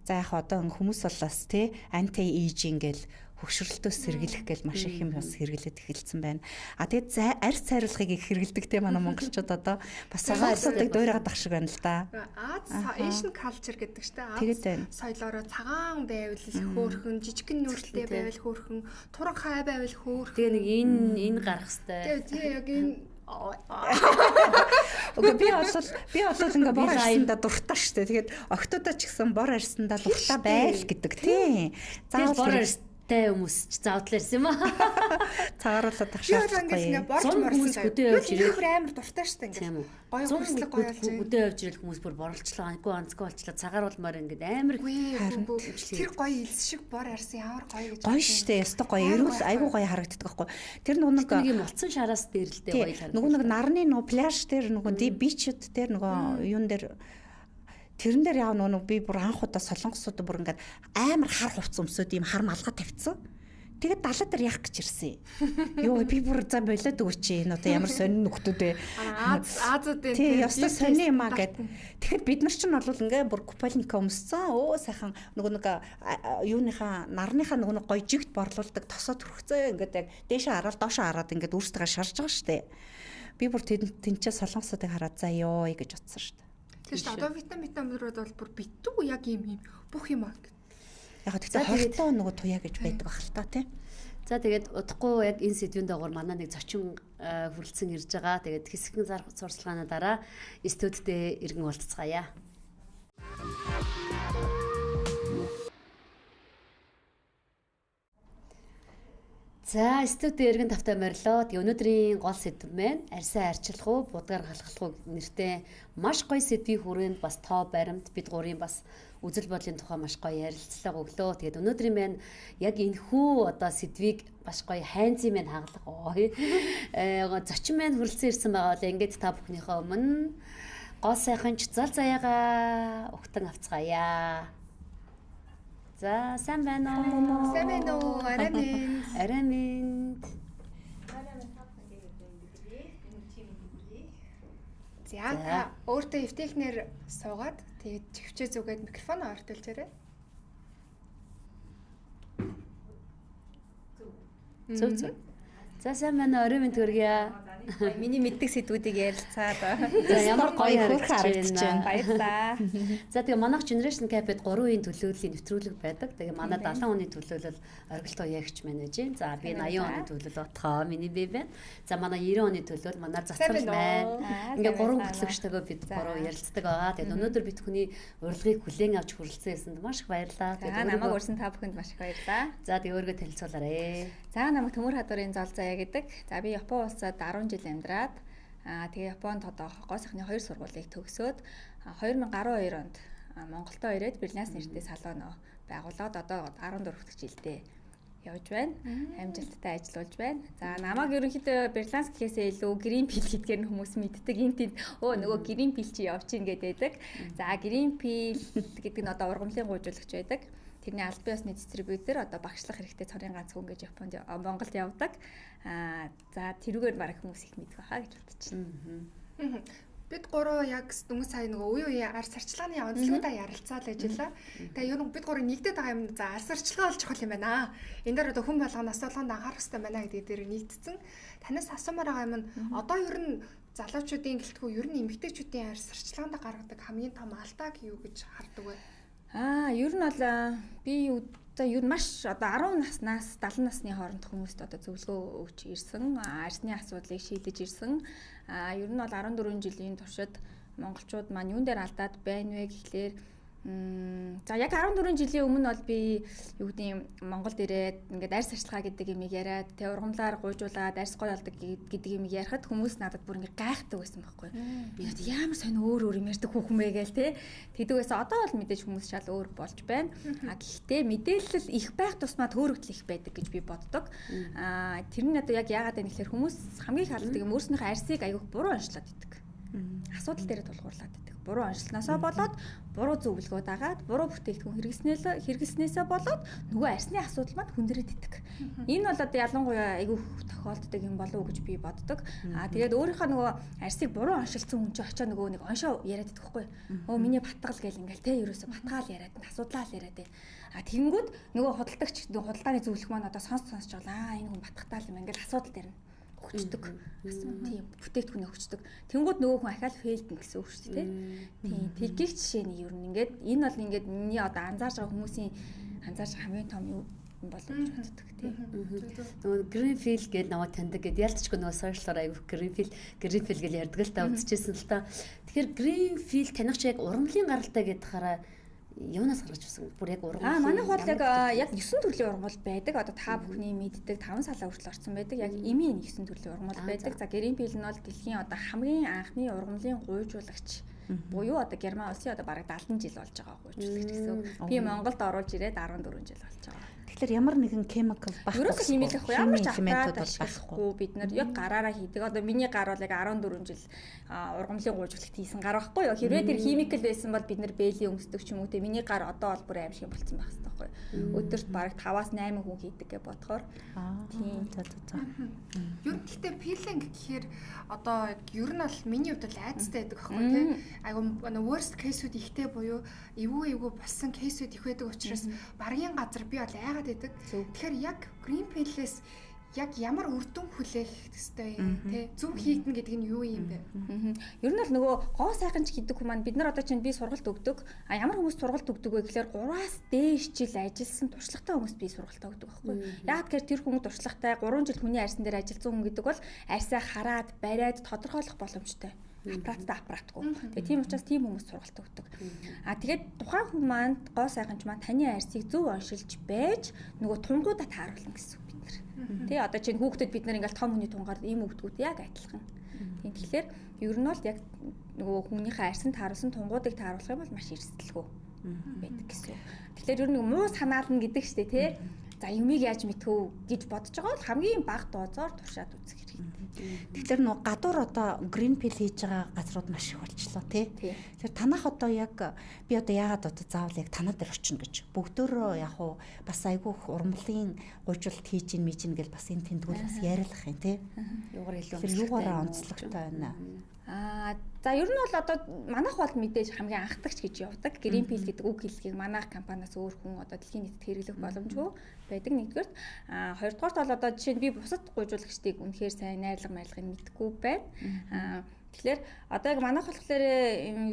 За яг одоо хүмүүс болоос тий анти эйжинг гэл хөгшрөлтөөс сэргийлэх гэл маш их юм бас хэрэглээд эхэлсэн байна. А тэгээд арс цайруулгыг их хэрэглэдэг те манай монголчууд одоо бас цагаансуудыг дуурайгаад ах шиг байна л да. Asian culture гэдэг чинь тэгээд соёлоороо цагаан байвал хөөхөн, жижигхэн нүрэлтэй байвал хөөхөн, туран хай байвал хөөхөн. Тэгээ нэг энэ гарах хэвээр. Тэгээ яг энэ Окей би одоо ингээ бор арьсандаа дуртай штэ. Тэгээд октоодоо ч гэсэн бор арьсандаа дуртай байл гэдэг тий. Заавал бор арьстай хүмүүс ч заавал ирсэн юм аа. Цагааруулаад ах шаардлагагүй. Ингээ борж морсон хөдөө явж ирэх амар дуртай штэ ингээ. Гоё хөслөг гоё болж хөдөө явж ирэх хүмүүс бүр борлцлоо, ангүй онцгой болчлоо, цагааруулмаар ингээ амар тэр гоё илс шиг бор арьсан ямар гоё гэж. Гоё штэ, ястай гоё. Эрүүл айгуу гоё харагддаг байхгүй. Тэр нэг юм болцсон шараас дээрлэлтэй гоё харагддаг. Нөгөө нэг нарны нөгөө пляж дээр нөгөө бичүүд дээр нөгөө юун дээр тэрэн дээр яав нөгөө би бүр анх удаа солонгосууд бүр ингээд амар хар хувц өмсөд ийм хар малгай тавьчихсан. Тэгээд далаа дээр яах гэж ирсэн. Йоо би бүр за болоод өгөөч энэ одоо ямар сонин нөхдүүд вэ? Азуудын тий ёстой сони юм аа гэд. Тэгэхэд бид нар ч нь бол ингээ бүр куполника өмссөн. Өө сайхан нөгөө нэг юуныхаа нарныхаа нөгөө гоё жигт борлуулдаг тосоо төрхцөө ингээд яг дээшээ хараад доошоо хараад ингээд өөрсдөө шарж байгаа штэ. Би бүр тэнцээ солонгосуудыг хараад за ёо гэж утсан штэ. Тэгэхээр одоо витаминууд бол бүр битүү яг юм бүх юм аа. Яг тэгтээ хортой нөгөө туяа гэж байдаг бахал та тий. За тэгээд удахгүй яг энэ сэдвийн дагуур манай нэг зочин хүрэлцэн ирж байгаа. Тэгээд хэсэгэн зарах сурчлагын дараа студидээ иргэн уулзцгаая. За студид иргэн тавтай морилоо. Тэгээ өнөөдрийн гол сэдв маань арьсаа арчилах уу, будгаар халахлах уу нэртэй маш гоё сэдвийн хүрээнд бас тоо баримт бид гурийн бас үзэл бодлын тухай маш гоё ярилцлага өглөө. Тэгээд өнөөдрийн маань яг энэ хүү одоо сэдвийг маш гоё хайнцын маань хаглах зочин маань хүрэлцэн ирсэн байгаа бол ингээд та бүхнийхээ өмнө гоо сайханч зал заяага өгтөн авцгаая. За сайн байна уу? Сайн байна уу? Арамин. За та өөртөө эвтэхнэр суугаад тэгээд чихвчээ зүгээд микрофон ортуулжээрэй. Зөв. За сайн байна орой минь төргийа. Миний мэддэг сэдвүүдийг ярилцаад. За ямар гоё харагдаж байна. Баярлалаа. За тэгээ манайх Generation Cap-д 3 үеийн төлөөллийн нэвтрүүлэг байдаг. Тэгээ манай 70 оны төлөөлөл оргилтоо ягч маань байж гин. За би 80 оны төлөөлөл отхоо миний бие байна. За манай 90 оны төлөөлөл манай зацрал байна. Ингээ 3 хөтлөгчтэйгөө бид 3 ярилцдаг байгаа. Тэгээд өнөөдөр бид хүний урилгыг хүлээн авч хүрэлцээсэнд маш их баярлалаа. Тэгээд намайг урьсан та бүхэнд маш их баярлалаа. За тэгээ өөрийгөө танилцуулаарай. За намайг Төмөр хадуурын зол заяа гэдэг. За би Япон улсад 10 жил амьдраад тэгээ Японд одоо гоо сайхны 2 сургуулийг төгсөөд 2012 онд Монголдо ирээд Бриллианс нэртэй салон байгуулад одоо 14 дахь жилдээ явж байна. Амжилттай ажиллаж байна. За намайг ерөнхийдөө Бриллианс гэхээсээ илүү Greenpeace гэдгээр хүмүүс мэддэг. Энд тэнд нөгөө Greenpeace чи явж ийн гэдэг. За Greenpeace гэдэг нь одоо ургамлын гүйцэтгэгч байдаг. Тэрний аль биесны дистрибьютор одоо багшлах хэрэгтэй цорын ганц хүн гэж Японд Монголд явдаг. За тэрүүгээр бараг хүмүүс их мэдэх байхаа гэж бодож байна. Бид гурав яг дөнгөж сая нөгөө үе арс арчилгааны онцлогуудаа ярилцаал ажиллаа. Тэгээ ер нь бид гурав нэгдээд байгаа юм. За арс арчилгаа болж чухал юм байна. Энэ дээр одоо хүн болгоно асуулганд анхаарах хэрэгтэй байна гэдэг дээр нийцсэн. Танаас асуумаар байгаа юм нь одоо ер нь залуучуудын гэлтгүү ер нь эмэгтэйчүүдийн арс арчилгаанд гаргадаг хамгийн том алдаа юу гэж хардаг вэ? Ер нь бол би одоо ер нь маш одоо 10 наснаас 70 насны хооронд хүмүүст одоо зөвлөгөө өгч ирсэн. Арсны асуудлыг шийдэж ирсэн. Ер нь бол 14 жилийн туршид монголчууд маань юун дээр алдаад байна вэ гэхлээр За яг 14 жилийн өмнө бол би юу гэдэг Монголд ирээд ингээд арьс ашиглаа гэдэг юмыг яриад тэ ургамлаар гуйжуулаад арьс гой алдаг гэдэг юмыг ярихад хүмүүс надад бүр ингээд гайхдаг байсан байхгүй. Би ямар сонь өөр юм ярьдаг хүүхэн бэ гээл тэ. Тэгдэг байсан. Одоо бол мэдээж хүмүүс шал өөр болж байна. Гэхдээ мэдээлэл их байх тусмаа төөрөгдөл их байдаг гэж би боддог. Тэр нь одоо яг яагаад вэ гэхээр хүмүүс хамгийн их халддаг юм өөрснийхөө арьсыг аягүй буруу онцлоод идэг. Асуудал дээр тулгуурлаад идэг. Буруу онцлноосоо болоод буруу зөвлөгөө дагаад буруу бүтээгдэхүүн хэрэглэснээсээ болоод нөгөө арьсны асуудал маань хүндрээд идэг. Энэ бол одоо ялангуяа айгүй тохиолддог юм болов уу гэж би боддог. Тэгээд өөрийнхөө нөгөө арьсыг буруу оншилсан хүн чинь очоо нөгөө нэг оншоо яриад идэх байхгүй. Өө миний батгал гэл ингээл те ерөөсө батгаал яриад асуудлаа л яриад. Тэгэнгүүт нөгөө худалдагч худалдааны зөвлөх маань одоо сонсож байгаа. Энэ хүн батгатаал юм ингээл асуудал дээр нь өгчдөг. Тийм бүтээгдэхүүнээ өгчдөг. Тэнгүүд нөгөө хүн ахаал фейлдэн гэсэн үг шүү дээ. Тийм тэргийг жишээний юу нэгээд энэ бол ингээд миний одоо анзаарж байгаа хүмүүсийн анзаарч хамгийн том юу болов гэж боддог тийм. Нөгөө Greenfield гэдэг намайг таньдаг гэдэг ялцчгүй нөгөө сошиалаар аягүй Greenfield гэж ярьдаг л та үзчихсэн л та. Тэгэхээр Greenfield таних чи яг ургамлын гаралтай гэдэг хараа юунаас гарч ирсэн? Бүр яг ургамал. Манайх бол яг 9 төрлийн ургамал байдаг. Одоо та бүхний мэддэг 5 салаа хүртэл орсон байдаг. Яг эмийн 9 төрлийн ургамал байдаг. За Greenfield нь бол дэлхийн одоо хамгийн анхны ургамлын гуйжуулагч. Буюу одоо Герман улсын одоо бараг 70 жил болж байгаа гуйжуулагч гэсэн. Би Монголд оруулж ирээд 14 жил болж байгаа. Тэгэхээр ямар нэгэн chemical байхгүй. Ерөөсөө химийл ахгүй ямар ч аппарат ашиглахгүй бид нар яг гараараа хийдэг. Одоо миний гар бол яг 14 жил ургамлын гуйжуулагт хийсэн гар байхгүй юу. Хэрвээ тэр химикал байсан бол бид нар бээлийн өмсдөг ч юм уу те. Миний гар одоо бол бүр аим шиг болцсон байх хэрэгтэй байхгүй юу. Өдөрт бараг 5-8 хүн хийдэг гэж бодохоор. Тийм. Ер нь гэхдээ пилинг гэхээр одоо ер нь бол миний хувьд бол айцтай байдаг байхгүй тий. Айгу worst case-үүд ихтэй буюу эвгүй болсон кейсүүд их байдаг учраас баргийн газар би бол айгаад байдаг. Тэгэхээр яг Greenfield-ээс яг ямар үр дүн хүлээх ёстой юм те зөв хийгдэн гэдэг нь юу юм бэ? Ер нь бол нөгөө гоо сайханч гэдэг хүмүүс маань бид нар одоо чинь би сургалт өгдөг. Ямар хүмүүс сургалт өгдөг вэ гэхээр 3-аас дээш жил ажилласан туршлагатай хүмүүс би сургалтаа өгдөг байхгүй. Яг тэгэхээр тэр хүмүүс туршлагатай 3 жил хүний арьсан дээр ажилласан хүн гэдэг бол арьсаа хараад, бариад тодорхойлох боломжтой. Аппаратгүй. Тэгээ тийм учраас тийм хүмүүс сургалт өгдөг. Тэгээд тухайн хүн маань гоо сайханч маань таны арьсыг зөв оншилж байж нөгөө тунгуудаа тааруулна гэсэн үг бид нар. Тэ одоо чинь хүүхдэд бид нар ингээл том хүний тунгаар ийм хүүхдүүд яг адилхан. Тийм тэгэхээр ер нь бол яг нөгөө хүнийхээ арьсан тааруулсан тунгуудыг тааруулах юм бол маш эрсдэлгүй байдаг гэсэн. Тэгэхээр ер нь муу санаална гэдэг штэ тий. За юмыг яаж мэдхүү гэж бодож байгаа бол хамгийн бага дозоор туршаад үзэх хэрэгтэй. Тэгэхээр нөгөө гадуур одоо Greenfield хийж байгаа газрууд маш их болчлоо тий. Тэгэхээр танах одоо яг би одоо яагаад одоо заавал яг танаа дээр очино гэж бүгдөө яг уу бас айгүйх урмлын гуйжуулалт хийж ийн мэж ийн гэж бас энэ тэмдгүүл бас яриалах юм тий. Юугаар илүү юугаараа онцлогтой байна. За ер нь бол одоо манайх бол мэдээж хамгийн анхдагч гэж явдаг. Greenfield гэдэг үг хэллэгийг манайх компаниас өөр хүн одоо дэлхийн нийтэд хэрэглэх боломжгүй байдаг нэгдүгээрт. Хоёрдугаарт бол одоо жишээ нь би бусад гуйжуулагчдыг үнэхээр сайн найрлага маялагыг мэдгүй байна. Тэгэхээр одоо яг манайх болохоор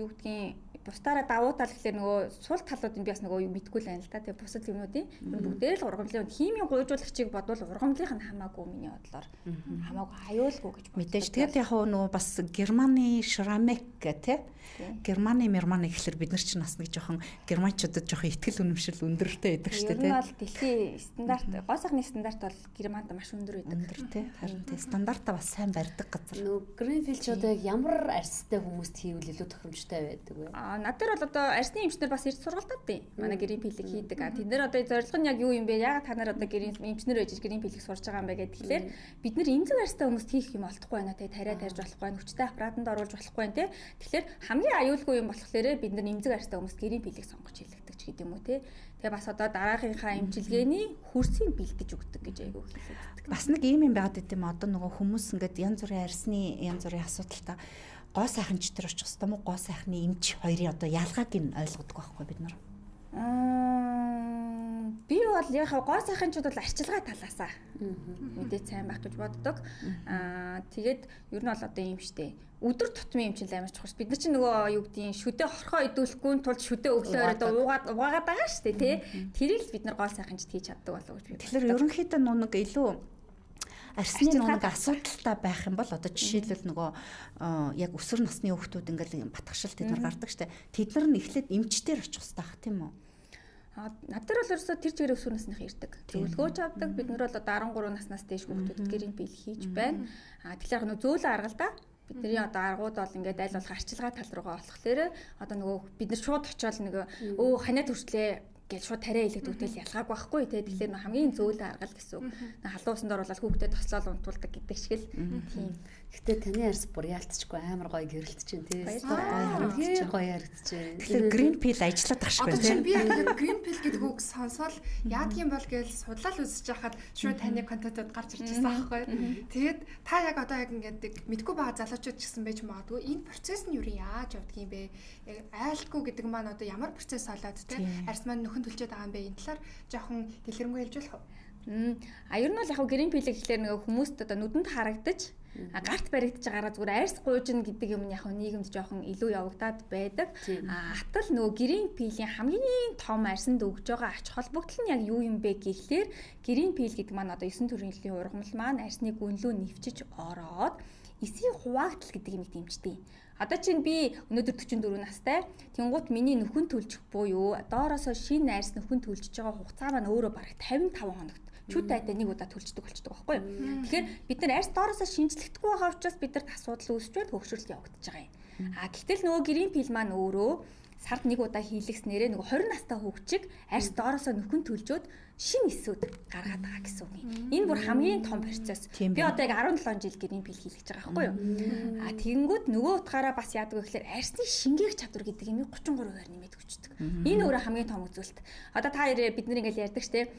юу гэдгийг бусдаараа давуу тал гэхэлэр нөгөө сул талуудыг би бас нөгөө мэдгүй л байна л да. Тэгээ бусад юмнуудын бүгдээр л ургамлын химийн гуйжуулагчийг бодвол ургамлынх нь хамаагүй миний бодлоор хамаагүй аюулгүй гэж боддог. Мэдээж тэгээд яг нөгөө бас Германы Шрамек гэх Германы гэхэлэр бид нар ч нас нэг жоохон германчуудад жоохон ихтгэл үнэмшил өндөртэй байдаг шүү дээ. Ер нь бол дэлхийн стандарт гоо сайхны стандарт бол Германд маш өндөр байдаг. Өндөр тий. Харин тий стандартаа бас сайн барьдаг газар. Нөгөө Greenfield-чуудыг ямар арьстай хүмүүст хийвэл илүү тохиромжтой байдаг вэ? Над дээр бол одоо арьсны эмчнэр бас ирж сургалтад тий. Манай Greenfield-ийг хийдэг. Тэд нар одоо зорилго нь яг юу юм бэ? Ягаад та нар одоо эмчнэр байж Greenfield-ийг сурж байгаа юм бэ гэдэг. Тэгэхээр бид нар эмзэг арьстай хүмүүст хийх юм олдохгүй байна тий. Тариа тарьж болохгүй байна. Хүчтэй аппаратанд оруулж болохгүй байна тий. Тэгэхээр хамгийн аюулгүй юм болохоор бид нар эмзэг арьстай хүмүүст Greenfield-ийг сонгож хийлгдэг ч гэдэг юм уу тий. Тэгээ бас одоо дараагийнхаа эмчилгээний хөрсийг бэлдэж өгдөг гэж айгуу хэлээд. Бас нэг ийм юм байгаад идэм одоо нөгөө хүмүүс ингээд янз бүрийн арьсны янз бүрийн асуудалтай гоо сайханч төр очих хэвээр юм уу? Гоо сайхны эмч хоёрын одоо ялгааг нь ойлгодог байхгүй бид нар. Би бол яг гоо сайханчуд бол арчилгаа талаасаа мэдээ сайн байх гэж боддог. Тэгээд ер нь бол одоо юм штэ. Өдөр тутмын эмчил амар чухал. Бид нар чинь нөгөө юу гэдгийг шүдэ хорхоо идүүлэхгүй тулд шүдэ өглөөр одоо угаагаад байгаа штэ тий. Тэрийг л бид нар гоо сайханчд хийж чаддаг болов уу гэж би. Тэгэхээр ерөнхийдөө нэг илүү арсны нэг асуудалтай байх юм бол одоо жишээлбэл нөгөө яг өсвөр насны хүүхдүүд ингээл батгшил тэд нар гардаг штэ. Тэд нар нь эхлээд эмчтэр очих хэрэгтэй ах тийм үү? Над дээр бол ерөөсө тэр чигээр өсвөр насных ирдэг. Зөвлөгөөч авдаг. Бид нар бол одоо 13 наснаас дээш хүүхдүүдэд гэрийн бил хийж байна. Тэгэхээр нөгөө зөөлөн арга л да. Бидний одоо аргууд бол ингээд аль болох арчилгаа тал руугаа болохлээр одоо нөгөө бид нар шууд очиод нөгөө ханаа төрчлээ гэж шууд тариа илэгдүүтэл ялгааг байхгүй те. Тэгэхээр хамгийн зөөлөн арга л гэсэн үг. Халуун усанд оруулаад хүүхдэд тослол унтуулдаг гэдэг шиг л тийм. Гэтэ таны арс бүр яалтчгүй амар гоё гэрэлтэж чинь тий. Хамгийн гоё яригдчихэ. Тэгэхээр green pill ажиллаад ташгүй тий. Одоо би яг green pill гэдэг үг сонсоод яадгийн бол гэж судлал үзэж байхад шууд таны контентууд гарч ирж байсан байхгүй. Тэгээд та яг одоо яг ингээд мэдгүй байгаа залуучууд ч гэсэн байж магадгүй энэ процесс нь юу яаж явдгийг бэ? Яг айлтгүй гэдэг маань одоо ямар процесс болоод тий. Арс маань нөхөн төлчөөд байгаа юм бэ? Энэ талаар жоохон дэлгэрэнгүй хэлж болох уу? Ер нь бол яг green pill гэхэлэр нэг хүмүүст одоо нүдэнд харагдаж гарт баригдаж байгаараа зүгээр арьс гуйжна гэдэг юм яг нийгэмд жоохон илүү явагдаад байдаг. Хатал нөгөө green pill-ийн хамгийн том арьсанд өгж байгаа ач холбогдол нь яг юу юм бэ гэхлээр green pill гэдэг маань одоо 9 төрлийн ургамал маань арьсны гүнлүү нэвчиж ороод эсийн хуваагдал гэдэг юм дэмждэг. Одоо чинь би өнөөдөр 44 настай. Тэнгуут миний нөхөн төлжих буюу доороосоо шинэ арьс нөхөн төлжиж байгаа хугацаа маань өөрөө бараг 55 хоногт чүд тайтай нэг удаа төлждөг болчдөг байхгүй юу. Тэгэхээр бид нар арьс доороосоо шинжлэхдэггүй байгаа учраас бидэрт асуудал үүсч байна, хөгшрөлт явагдаж байгаа юм. Гэтэл нөгөө green pill маань өөрөө сард нэг удаа хийлгэснээрээ нөгөө 20 настай хүүхчиг арьс доороосоо нөхөн төлжөөд шинэ эсүүд гаргаад байгаа гэсэн үг юм. Энэ бүр хамгийн том процесс. Би одоо яг 17 жил green pill хийлгэж байгаа байхгүй юу. Тэгэнгүүт нөгөө утгаараа бас яадаг вэ гэхээр арьсны шингээх чадвар гэдэг юм 33%-аар нэмээд өгчдөг. Энэ өөрөө хамгийн том үзүүлэлт. Одоо та хоёроо бид нар ингээл ярьдаг штэ.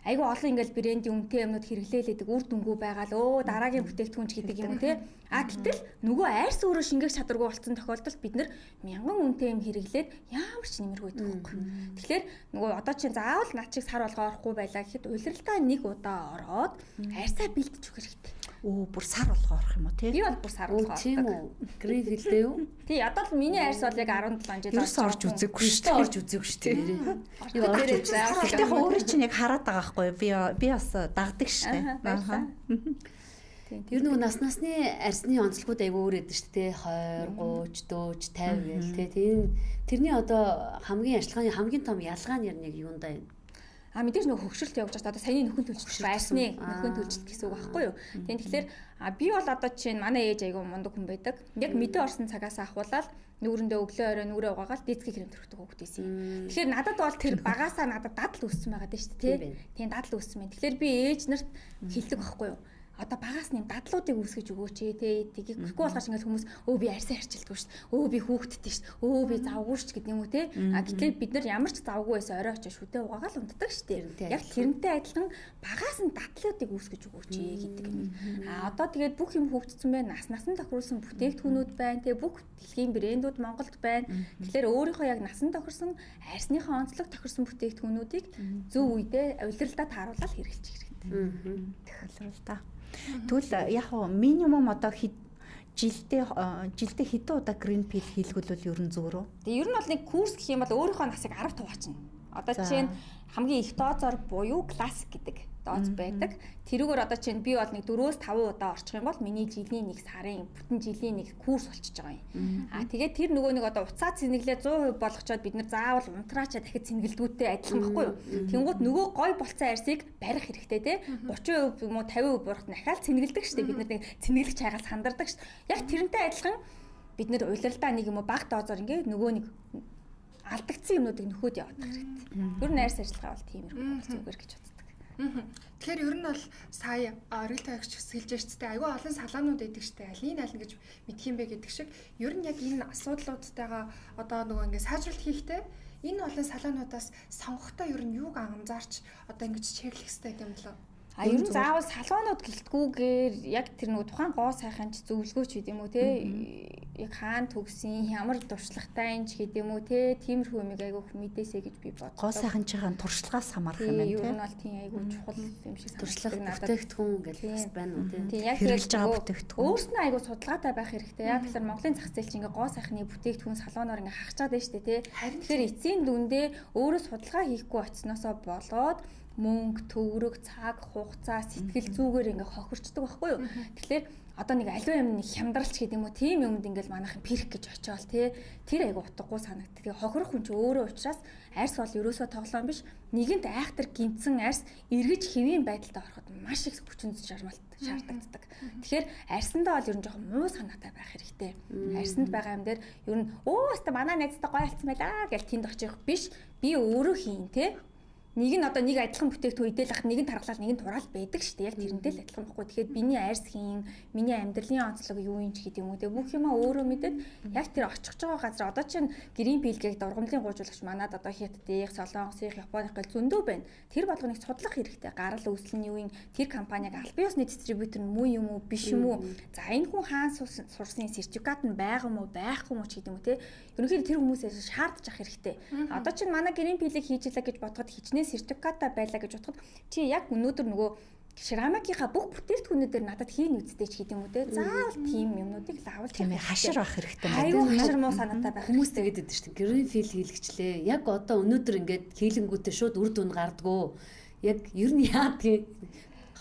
Айгу олон ингээл брендийн үнэтэй юмнууд хэрэглээлээдэг үр дүнгүй байгаа л дараагийн бүтээгдэхүүн ч гэдэг юм уу те. Гэтэл нөгөө арьс өөрөө шингээх чадваргүй болсон тохиолдолд бид нар мянган үнэтэй юм хэрэглээд ямар ч нэмэргүй байдаг байхгүй. Тэгэхээр нөгөө одоо чинь заавал над чиг сар болгоо орохгүй байлаа гэхэд улиралдаа нэг удаа ороод арьсаа бэлдэж өгөх хэрэгтэй. Бүр сар болгоо орох юм уу те? Би бол бүр сар болгоо ордог. Тийм үү? Green pill-дээ юу? Тий, одоо л миний арьс бол яг 17 жил орж үзээгүй шүү дээ. Орж үзээгүй шүү дээ. Гэтэ өөрөө чинь яг хараад байгаа байхгүй. Би бас дагдаг шүү дээ. Ер нь насны арьсны онцлогуд айгүй өөр эдэн шүү дээ. 20, 30, 40, 50 гэл те. Тэрний одоо хамгийн ажиллагааны хамгийн том ялгаа нь яг юундаа юм? Мэдээж нөгөө хөгшрөлт явж байгаа. Одоо саяны нөхөн төлжлөлт байсны нөхөн төлжлөлт гэсэн үг байхгүй юу? Тэгэхээр би бол одоо чинь манай ээж айгүй мундаг хүн байдаг. Яг мэдээ орсон цагаас ахуулаад нүүрэндээ өглөө орой нүрээ угаагаад дээцгийн крем төрөхдөг хүүхдээсэн. Тэгэхээр надад бол тэр багаасаа надад дадал үүссэн байгаа дээ шүү дээ. Тийм дадал үүссэн байна. Тэгэхээр би ээж нарт хэлдэг байхгүй юу? Одоо багаас нэм дадлуудыг үүсгэж өгөөч те. Тэгэхгүй болгож ингээл хүмүүс би арьсаа арчилдаг шүү дээ. Би хүүхдтэй шүү дээ. Би завгүй шүү гэдэг юм уу те. Гэтэл бид нар ямар ч завгүй байсан орой очиж шүтээ угаагаал унтдаг шүү дээ. Яг тэрнтэй адилхан багаас нь дадлуудыг үүсгэж өгөөч гэдэг юм. Одоо тэгээд бүх юм хөгжсөн байна. Насан тохируулсан бүтээгдэхүүнүүд байна те. Бүх дэлхийн брэндүүд Монголд байна. Тэгэхээр өөрийнхөө яг насан тохирсон арьсныхаа онцлог тохирсон бүтээгдэхүүнүүдийг зөв үедээ улиралдаа тааруулаад хэрэглэж хэрэгтэй. Тохиолдол та. Тэгвэл яг хоо минимум одоо жилдээ хэдэн удаа green pill хийлгүүлвэл ер нь зөв үү? Тэгээ ер нь бол нэг курс гэх юм бол өөрийнхөө насыг 10 туваачна. Одоо чинь хамгийн их дозоор буюу классик гэдэг дооц байдаг. Тэрүүгээр одоо чинь би бол нэг 4-5 удаа орчих юм бол миний жилийн нэг сарын бүтэн жилийн нэг курс болчихж байгаа юм. Тэгээд тэр нөгөө нэг одоо уцаа цэнэглээ 100% болгочоод бид нар заавал унтраачаа дахид цэнгэлдгүүтэй адилхан байхгүй юу? Тэнгууд нөгөө гой болцсон арьсыг барих хэрэгтэй те. 30% юм уу 50% бурахт дахиад цэнгэлдэг штеп бид нар нэг цэнгэлэг чайгаас хандардаг штеп. Яг тэрнтэй адилхан бид нар улиралдаа нэг юм уу бага дозоор ингээд нөгөө нэг алдагдсан юмнуудыг нөхөд явуулах хэрэгтэй. Ер нь арьс ажиллагаа бол тиймэрхүү зүгээр гэж боддог. Тэгэхээр ер нь бол сая орил тагч хэлж ярьцтай айгүй олон салаанууд байдаг штэ. Алийг аль гэж мэдх юм бэ гэдэг шиг ер нь яг энэ асуудлуудтайгаа одоо нөгөө ингээд сайжруулалт хийхдээ энэ олон салаануудаас сонгохдоо ер нь юуг анзаарч одоо ингэж чиглэх хэрэгтэй юм болоо. Ер нь заавал салуунууд гэлтгүүгээр яг тэр нөгөө тухайн гоо сайхан ч зөвлөгөөч гэдэг юм уу те. Яг хаана төгсөн, ямар туршлагатай ч гэдэг юм уу те. Тиймэрхүү юмыг айгүйх мэдээсэй гэж би бодлоо. Гоо сайханчийн туршлагаас хамаарх юм байна те. Ер нь бол тийм айгүй чухал юм шиг туршлага бүтээгдэхүүн гэдэг бас байна уу те. Тийм яг хэрэгж байгаа бүтээгдэхүүн. Өөрснөө айгүй судалгаатай байх хэрэгтэй. Яг тэгэхээр Монголын зах зээл чинь ингээ гоо сайхны бүтээгдэхүүн салуунаар ингээ хахчаад байна штэ те. Тэгэхээр эцсийн дүндээ өөрөө судалгаа хийхгүй очсноосоо болоод мөнгө, төгрөг, цаг, хугацаа, сэтгэл зүгээр ингээ хохирчдаг байхгүй юу? Тэгэхээр одоо нэг аливаа юм нэг хямдралч гэдэг юм уу тийм юмд ингээл манайхан пирх гэж очиол тий тэр айгу утгагүй санагддаг. Тэгээ хохирох хүн чинь өөрөө учраас арьс бол ерөөсөө тоглоом биш. Нэгэнт айхтар гинцэн арьс эргэж хэвийн байдалд ороход маш их хүчин чармалт шаардлагадаг. Тэгэхээр арьсандаа бол ер нь жоохон муу санаатай байх хэрэгтэй. Арьсанд байгаа юм дээр ер нь өстө манай найзтай гоё болсон байлаа гэж тэнд очих биш. Би өөрөө хийн тий. Нэг нь одоо нэг адилхан бүтээгдэхүүн идэл ах нэг нь тархлал нэг нь тураал байдаг шүү дээ. Яг тэрнтэй л адилхан байхгүй. Тэгэхээр биний арьс хийн, миний амьдралын онцлог юу юм ч гэдэг юм уу. Тэгээ бүх юмаа өөрөө мэдээд яг тэр очих байгаа газар одоо чинь грин пилгийг дургамлын гуйжуулагч манад одоо Хятадын, Солонгосын, Японых гэл зөндөө байна. Тэр болгоныг судлах хэрэгтэй. Гарал үүсэл нь юу юм? Тэр компаниг албан ёсны дистрибьютор нь муу юм уу, биш юм уу? За энэ хүн хаан сурсан сертификат нь байгаа юм уу, байхгүй юм уу ч гэдэг юм уу те. Ерөнхийдөө тэр хүмүүсээс шаардж авах хэрэгтэй. Одоо чинь манай грин пилийг хийжлээ гэж бодоход хичнээн сертификатаа байлаа гэж бодоход чи яг өнөөдөр нөгөө Шрамакийнхаа бүх бүтээгдэхүүнүүдээр надад хийн үздэй ч гэдэг юм уу те. Заавал тийм юмнуудыг лавлж тийм хашир байх хэрэгтэй байна. Аюу хашир муу санаатай байх. Хүмүүс тэгээд байдаг шүү дээ. Green field хийлгэчлээ. Яг одоо өнөөдөр ингээд хийлэнгүүтээ шууд үр дүн гардгөө. Яг ер нь яадгийг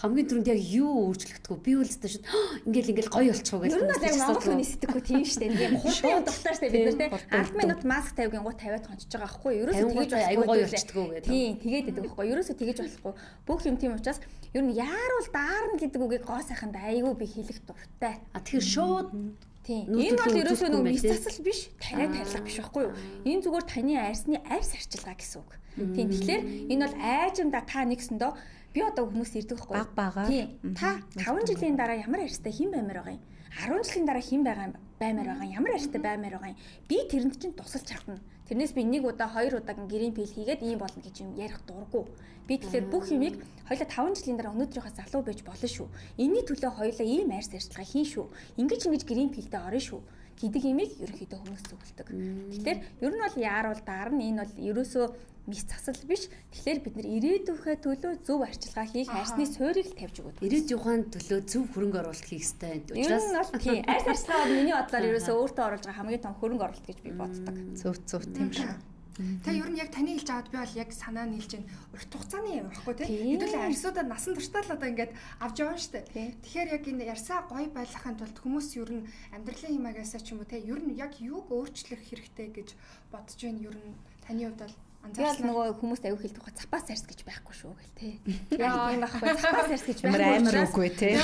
хамгийн түрүүнд яг юу өөрчлөгдөв? Би үлдсэн шүүд ингээл гоё болчихоо гэж. Ер нь яг монгол хүний сэтгэхгүй тийм шүү дээ. Нэг хурдан духтаа шүү дээ бид нар те. 10 минут маск тавьгийн гоо 50-аад хончиж байгаа байхгүй юу? Ерөөсөө тэгэж аюу гоё болчихдгоо гэдэг. Тийм тэгээд байдаг байхгүй юу? Ерөөсөө тэгэж болохгүй. Бүх юм тийм учраас ер нь яарвал даарна гэдэг үгийг гоо сайханд аюу би хэлэх дуртай. Тэгэхээр шууд тийм. Энэ бол ерөөсөө нөгөө мис засал биш, тариа тарилга биш байхгүй юу? Энэ зүгээр таны арьсны арьс арчилгаа гэсэн үг. Тийм. Тэгэхээр энэ бол айжимда та нэгсэндөө би одоо хүмүүс ирдэг байхгүй юу? Бага. Тийм. Та 5 жилийн дараа ямар арьстай хэн баймаар байгаа юм? 10 жилийн дараа хэн баймаар байгаа юм? Ямар арьстай баймаар байгаа юм? Би тэрэнд чинь тусалж хардна. Тэрнээс би нэг удаа 2 удаагийн грин пил хийгээд ийм болно гэж юм ярих дурггүй. Би тэгэхээр бүх юмыг хоёлаа 5 жилийн дараа өнөөдрийнхөө залуу байж болно шүү. Энийний төлөө хоёлаа ийм арьс арчилгаа хийн шүү. Ингэж грин пилдээ орно шүү гэдэг имийг ерөнхийдөө хүмүүс зөвлөдөг. Тэгэхээр ер нь бол яарвал даарна энэ бол ерөөсөө мис засал биш. Тэгэхээр бид нар ирээдүйнхээ төлөө зөв арчилгаа хийх арьсны суурийг л тавьж өгöd. Ирээдүйнхээ төлөө зөв хөрөнгө оруулалт хийх хэрэгтэй. Учраас энэ бол тийм арьс арчилгаа бол миний бодлоор ерөөсөө өөртөө оруулж байгаа хамгийн том хөрөнгө оруулалт гэж би боддог. Зөв тийм шүү. Тэгээ ер нь яг таны хэлж аваад би бол яг санаа нийлж байна. Урт хугацааны юм баггүй тий. Хэдүүлээ арьсуудаа насан туршдаа л одоо ингээд авч явна штэ. Тэгэхээр яг энэ ярсаа гоё байлгахын тулд хүмүүс ер нь амьдралын хэмээгээсээ ч юм уу тий. Ер нь яг юуг өөрчлөх хэрэгтэй гэж бодож байна. Ер нь таны хувьд бол яг нөгөө хүмүүст аягүй хэлдэг гоо цапаас арьс гэж байхгүй шүү гэл тий. Яг тийм байхгүй цапаас арьс гэж байхгүй. Амар үгүй тий.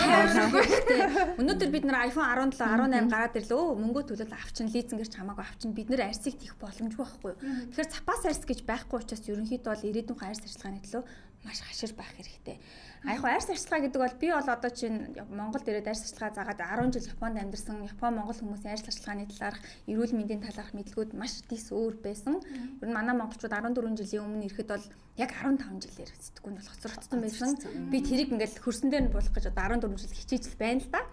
Өнөөдөр бид нар iPhone 17, 18 гараад ирлээ. Мөнгө төлөд авчин лизингэрч хамаагүй авчин бид нар арьсыг тийх боломжгүй байхгүй. Тэгэхээр цапаас арьс гэж байхгүй учраас ерөнхийдөө бол ирээдүйн арьс арчилгааны төлөө маш хашир байх хэрэгтэй. Яг арьс арчилгаа гэдэг бол би бол одоо чинь Монголд ирээд арьс арчилгаа заагаад 10 жил Японд амьдарсан. Япон Монгол хүмүүсийн арьс арчилгааны талаарх, эрүүл мэндийн талаарх мэдлгүүд маш тис өөр байсан. Ер нь манай монголчууд 14 жилийн өмнө ирэхэд бол яг 15 жилээр сэтгүүнд болох зурцсан байсан. Би тэрийг ингээл хөрсөн дээр нь буулгах гэж одоо 14 жил хичээж байна л да.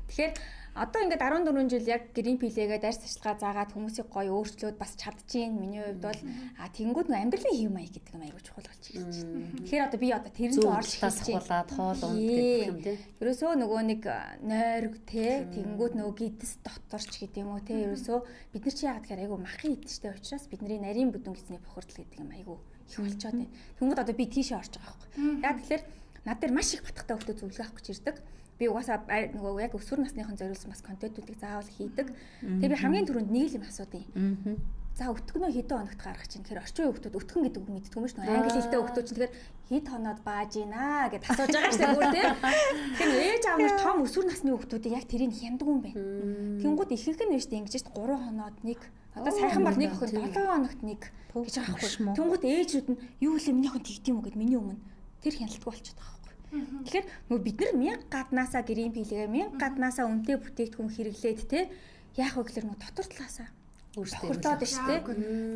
Тэгэхээр одоо ингээд 14 жил яг грин пилээгээд арьс арчилгаа заагаад хүмүүсийг гоё өөрчлөөд бас чадчихээн. Миний хувьд бол тэгэнгүүт нөө амьдралын хэв маяг гэдэг юм аягүй чухал болж ирж байна. Тэгэхээр одоо би одоо тэрэнд орчлуулаад сахуулаад хоол унд гэдэг юм тий. Ерөөсөө нөгөө нэг нойрог те тэгэнгүүт нөгөө гидс доторч гэдэг юм уу те ерөөсөө бид нар чи яагаад гэхээр аягүй махын идэлтэй учраас бидний нарийн бүдүүн гэсний бохирдол гэдэг юм аягүй их болчоод байна. Тэгэнгүүт одоо би тийшээ орж байгаа байхгүй. Яг тэгэхээр над дээр маш их батгатай хөлтөө зөвлөгөө авах гэж ирдэг. Би угаасаа нөгөө яг өсвөр насныхан зориулсан бас контентуудыг заавал хийдэг. Тэгээ би хамгийн түрүүнд нэг л юм асуудیں۔ За өтгөнөө хэдэн хоногт гаргах чинь тэгэхээр орчин үеийн хүмүүс өтгөн гэдэг үг мэддэг юм шүү дээ. Англи хэлтэй хүмүүс чинь тэгэхээр хэд хоноод бааж ийна гэд асууж байгаа шүү дээ бүр тийм. Тэгэхээр ээж аав нар том өсвөр насны хүмүүсийг яг тэрийг хяндаг юм байна. Тэнгууд ихэнх нь шүү дээ ингэж шүү дээ 3 хоноод нэг одоо сайхан бол нэг охин 7 хоногт нэг гэж байгаа байхгүй. Тэнгууд ээжүүд нь юу л миний охин тэгдэм үү гэд миний өмнө тэр хяналтгүй болчиход байгаа. Тэгэхээр нөгөө бид нар 1000 гаднаасаа грин пилгээ 1000 гаднаасаа үнэтэй бүтээгдэхүүн хэрэглээд те яах вэ гэхээр нөгөө дотор талаасаа бохирдоод шүү дээ.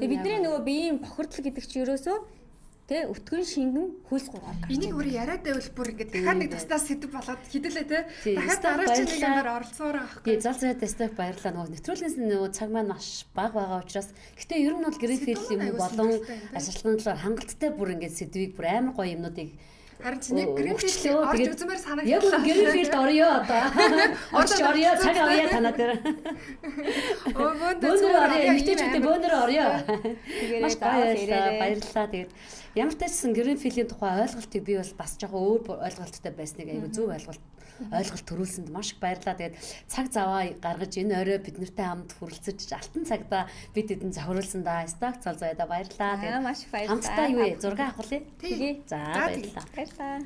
Тэгээ бидний нөгөө биеийн бохирдол гэдэг чинь ерөөсөө те өтгөн шингэн хөлс гураар гарч. Энийг өөрөө яриад байвал бүр ингээд дахиад нэг тастаа сэдв болоод хэдүүлээ те. Дахиад дараа чинь нэг юмар оролцоор байгаа байхгүй. Тий, зал зай тастаг баярлалаа. Нөгөө нэвтрүүлгээс нөгөө цаг маань маш бага байгаа учраас гэтээ ер нь бол грин фил юм болон ашиглахын талаар хангалттай бүр ингээд сэдвийг бүр амар гоё юмнуудыг Харин чи нэг Greenfield орж үзмээр санагдав. Яг Greenfield орё одоо. Орж орё цаг авъя танаа дээр. Бөөнөр орё эмэгтэйчүүдийн бөөнөр орё. Маш баярлалаа. Тэгээд ямар ч байсан Greenfield-ийн тухай ойлголтыг би бол бас жоохон өөр ойлголттой байсныг айгүй зөв ойлголт төрүүлсэнд маш их баярлалаа. Тэгээд цаг заваа гаргаж энэ орой бид нартай хамт хүрэлцэж алтан цагта бид эдэн завхруулсан да. Стак цал заяада баярлалаа. Тэгээд маш их баярлалаа. Хамтдаа юу вэ? Зураг авах уу? Тэгээ. За баярлалаа. Баярлалаа.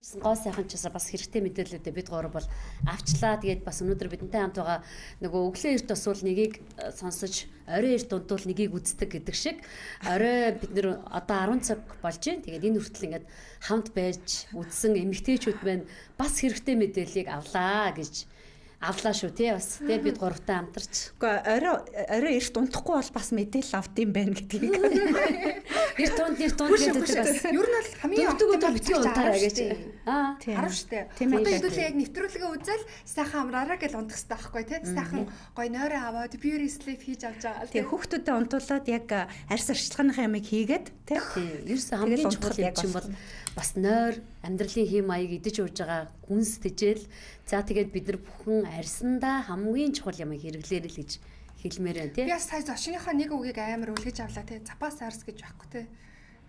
Гоо сайхан ч бас хэрэгтэй мэдээлэлүүдээ бид гурав бол авчлаа. Тэгээд бас өнөөдөр бидэнтэй хамт байгаа нөгөө өглөө эрт бас бол нэгийг сонсож, орой эрт унтвал нэгийг үздэг гэдэг шиг орой бид нэр одоо 10 цаг болж байна. Тэгээд энэ хүртэл ингээд хамт байж үзсэн эмэгтэйчүүд байна. Бас хэрэгтэй мэдээллийг авлаа шүү тий бас. Тэгээд бид гуравтай хамтарч. Гэхдээ орой эрт унтахгүй бол бас мэдээлэл авд юм байна гэдгийг. Эрт гэдэг бас. Ер нь бол хамгийн өдөр битгий унтаарай гэж. Харав штэ. Одоо хэдүүлээ яг нэвтрүүлгээ үзэл сайхан амраараа гэж унтах хэрэгтэй байхгүй тий. Сайхан гой нойроо аваад beauty sleep хийж авч байгаа. Тэгээ хүүхдүүдэд унтуулад яг арьс арчилгааныхаа ямыг хийгээд тий. Ерөөсөө хамгийн чухал юм бол бас нойр амьдралын хэм маяг идэж ууж байгаа хүнс тэжээл. За тэгээд бид нар бүхэн арьсандаа хамгийн чухал ямыг хэрэглэе л гэж хэлмээр байна тий. Би бас сая зочныхоо нэг үгийг амар үлгэж авлаа тий. Запас арс гэж байхгүй тий.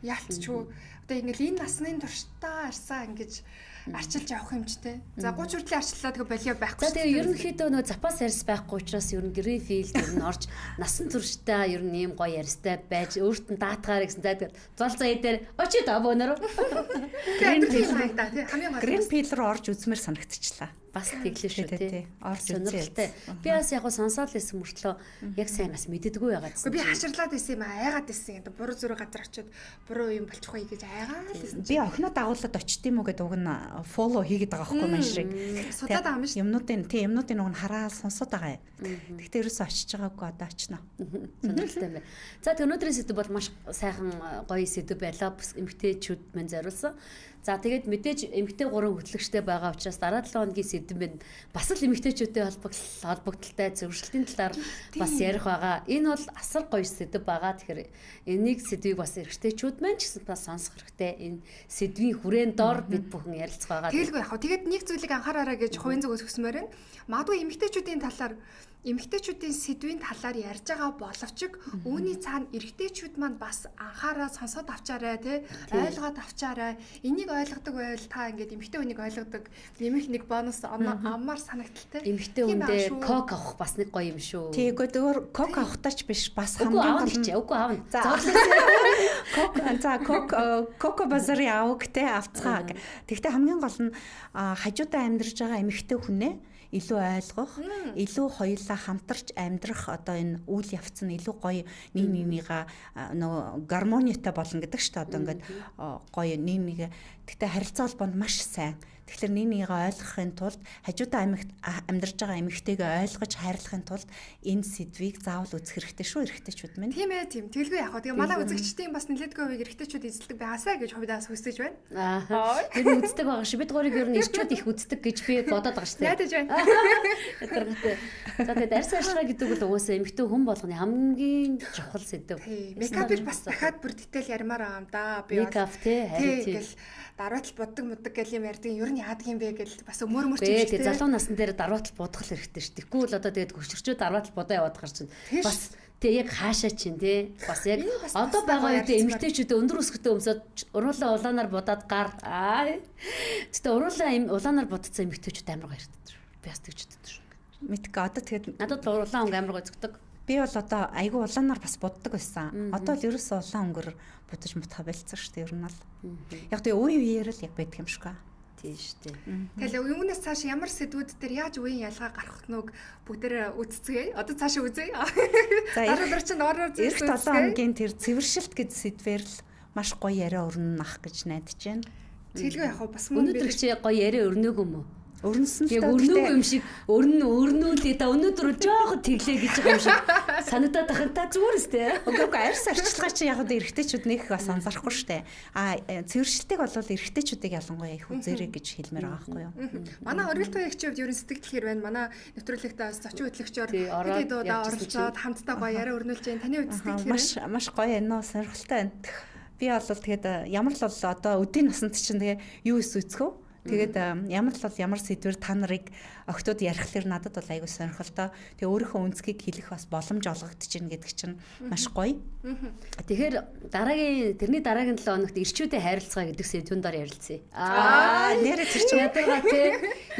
Яалтчгүй. Одоо ингээл энэ насны турштай арсаа ингэж арчилж явах юм ч тий. За 30 хүртэл арчлаа тэгээ болио байхгүй. За тэгээ ерөнхийдөө нөгөө запас арс байхгүй учраас ер нь Greenfield ер нь орж насан турштай ер нь ийм гоё арстай байж өөртөө даатгаар гэсэн. За тэгээ зол заяа дээр очиж абоноор. Greenfield руу орж үзмээр санагдчихлаа. Бас тэглээ шүү тий. Орж сонирхолтой. Би бас яг сонсоод лсэн мөртлөө яг сайн бас мэддэггүй байгаа гэсэн. Би хаширлаад байсан юм айгаад байсан. Буруу зүрх газар очиод буруу юм болчих вэ гэж айгаад байсан. Би охиноо дагуулад очт юм уу гэдэг уг нь фоллоу хийгээд байгаа байхгүй маань шиг. Судаад байгаа юм шүү. Юмнуудын уг нь хараад сонсоод байгаа юм. Гэхдээ ерөөсөө очиж байгаагүй одоо очно. Сонирхолтой юм байна. За тэгээ өнөөдрийн сэдв бол маш сайхан гоё сэдв байлаа. Эмэгтэйчүүд мань зориулсан. За тэгээд мэдээж эмэгтэй 3 хөтлөгчтэй байгаа учраас дараа 7 хоногийн сэдв нь бас л эмэгтэйчүүдтэй холбогдлолтой зөвшөлтийн талаар бас ярих байгаа. Энэ бол асар гоё сэдв байгаа. Тэгэхээр энийг сэдвийг бас эрэгтэйчүүд маань ч гэсэн бас сонсох хэрэгтэй. Энэ сэдвийн хүрээнд дор бид бүхэн ярилцах байгаа. Тэгэлгүй яах вэ? Тэгээд нэг зүйлийг анхаараарай гэж хувийн зүгээс хүсмээр байна. Магадгүй эмэгтэйчүүдийн сэдвийн талаар ярьж байгаа боловч үүний цаана эрэгтэйчүүд маань бас анхаараа сонсоод авчаарай тий ойлгоод авчаарай. Энийг ойлгодог байвал та ингээд эмэгтэй хүнийг ойлгодог нэмэх нэг бонус аммаар санагдaltaй. Эмэгтэй хүндээ кок авах бас нэг гоё юм шүү. Тий үгүй кок авахтаа ч биш бас хамгийн гол нь үгүй аавна. Коко базарын авах тий авцгаа. Тэгвэл хамгийн гол нь хажуудаа амьдарч байгаа эмэгтэй хүнээ илүү ойлгох, илүү хоёулаа хамтарч амьдрах одоо энэ үйл явц нь илүү гоё нийгмийнхаа нөгөө гармонитой болно гэдэг шүү дээ. Одоо ингээд гоё нийгмийн тэгтээ харилцаа холбоонд маш сайн. Тэгэхээр нийгмийг ойлгохын тулд хажуудаа амьдарч байгаа эмэгтэйгээ ойлгож хайрлахын тулд энэ сэдвийг заавал үзэх хэрэгтэй шүү эрэгтэйчүүд минь. Тийм ээ тийм. Тэгэлгүй яах вэ? Тэгээ манай үзэгчдийн бас нэлээдгүй хувийг эрэгтэйчүүд эзэлдэг байгаасаа гэж хувьдаас хүсэж байна. Тэр нь үздэг байгаа шүү. Бид гурыг ер нь ирчүүд их үздэг гэж би бодоод байгаа шүү. Найдаж байна. За тэгээд арьс арчилгаа гэдэг бол угаасаа эмэгтэй хүн болгоны хамгийн чухал сэдв. Мейкапыг бас дахиад бүр дитэйл ярмаар байгаа юм да. Би мейкап тий харин тий даруутал боддог мудаг гэл юм ярьдаг. Ер нь яадаг юм бэ гэл бас өмөр чинь. Тэгээд залуу насн дээр даруутал бодох хэрэгтэй шүү. Тэгвэл одоо тэгээд хөшөрчөө даруутал бодоо яваад гарч чинь. Бас тэг яг хаашаа чинь тий бас яг одоо байгаа үед эмэгтэйчүүд өндөр өсгөтэй өмсөд уруулаа улаанаар будаад гар гэтээ уруулаа улаанаар будцсан эмэгтэйчүүд амар баяртай. Би бас тэгж боддог шүү. мэдгүй одоо тэгээд Надад улаан өнгө амар гойцогдөг. би бол одоо айгүй улаанаар бас буддаг байсан. Одоо л ерөөсөө улаан өнгөөр будаж мутаа байлцсан шүү дээ ер нь бол. Яг тэгээ үе үеэр л яг байдаг юм шиг ба. Тийм шүү дээ. Тэгэхээр үүнээс цааш ямар сэдвүүд дээр яаж үеийн ялгаа гарах нүг бүгдээр үзцгээе. Одоо цаашаа үзье. За Дараа чинь ороор эх 7 хоногийн тэр цэвэршилт гэж сэдвэр л маш гоё яриа өрнөх гэж найдаж байна. Тэглгүй яг бас мөн Өнөөдөр чи гоё яриа өрнөөг юм уу? Өрнөсөн л Яг өрнөөг юм шиг өрнүүлээ та өнөөдөр жоохон тэглээ гэж байгаа юм шиг санагдаад тахад та зүгээр өстэй. Үгүй арьс арчилгаа чи яг одоо эрэгтэйчүүд нэг бас анзаарахгүй штэ. Цэвэршилтийг бол эрэгтэйчүүдийг ялангуяа их үзээрэй гэж хэлмээр байгаа байхгүй юу? Манай оргилт баягчид хувьд ерөн сэтгэл хэр байна. Манай нэвтрүүлэгтээ бас зочин хөтлөгчөөр хэд удаа оролцоод хамтдаа гоё яриа өрнүүлж байна. Таны хувьд сэтгэл хэр маш гоё байна уу? Сонирхолтой байна. Би бол тэгээд ямар л бол одоо өдийн насанд чинь тэгээ юу эс үзэхөө? Тэгээд ямар л бол ямар сэдвэр та нарыг октод ярихлаар надад бол айгүй сонирхолтой. Тэгээ өөрийнхөө үнцгийг хэлэх бас боломж олгогдож байна гэдэг чинь маш гоё. Тэгэхээр тэрний дараагийн 7 хоногт ирчүүдээ хайрлцгаа гэдэг сэдвүүндээр ярилцъя. Нэрэ тэр чинь ядгаа тий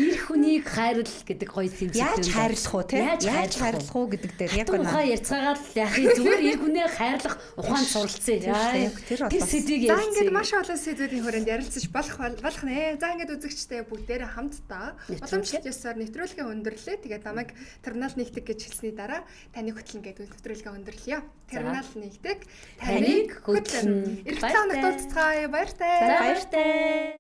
ир хүнийг хайрл гэдэг гоё сэдв. Яаж хайрлах уу тий? Яаж хайрлах уу гэдэг дээр яг байна. Ухаан ярьцгаагаад яхий зүгээр ир хүнээ хайрлах ухаанд суралцъя. Тэр сэдвийг За ярилцъя. ингээд маш олон сэдвүүдийн хүрээнд ярилцаж болох нэ. За ингээд үзэгчтэй бүгдээрээ хамтдаа уламжлалт ёсоор нэвтрүүлгээ өндөрлөө. Тэгээд намайг терминал нэгдэг гэж хэлсний дараа таныг хөтлөн гэдэг нэвтрүүлгээ өндөрлөё. Терминал нэгдэг таныг хөтлөн. Ирэх цааныг дуулцгаая. Баяртай. Баяртай.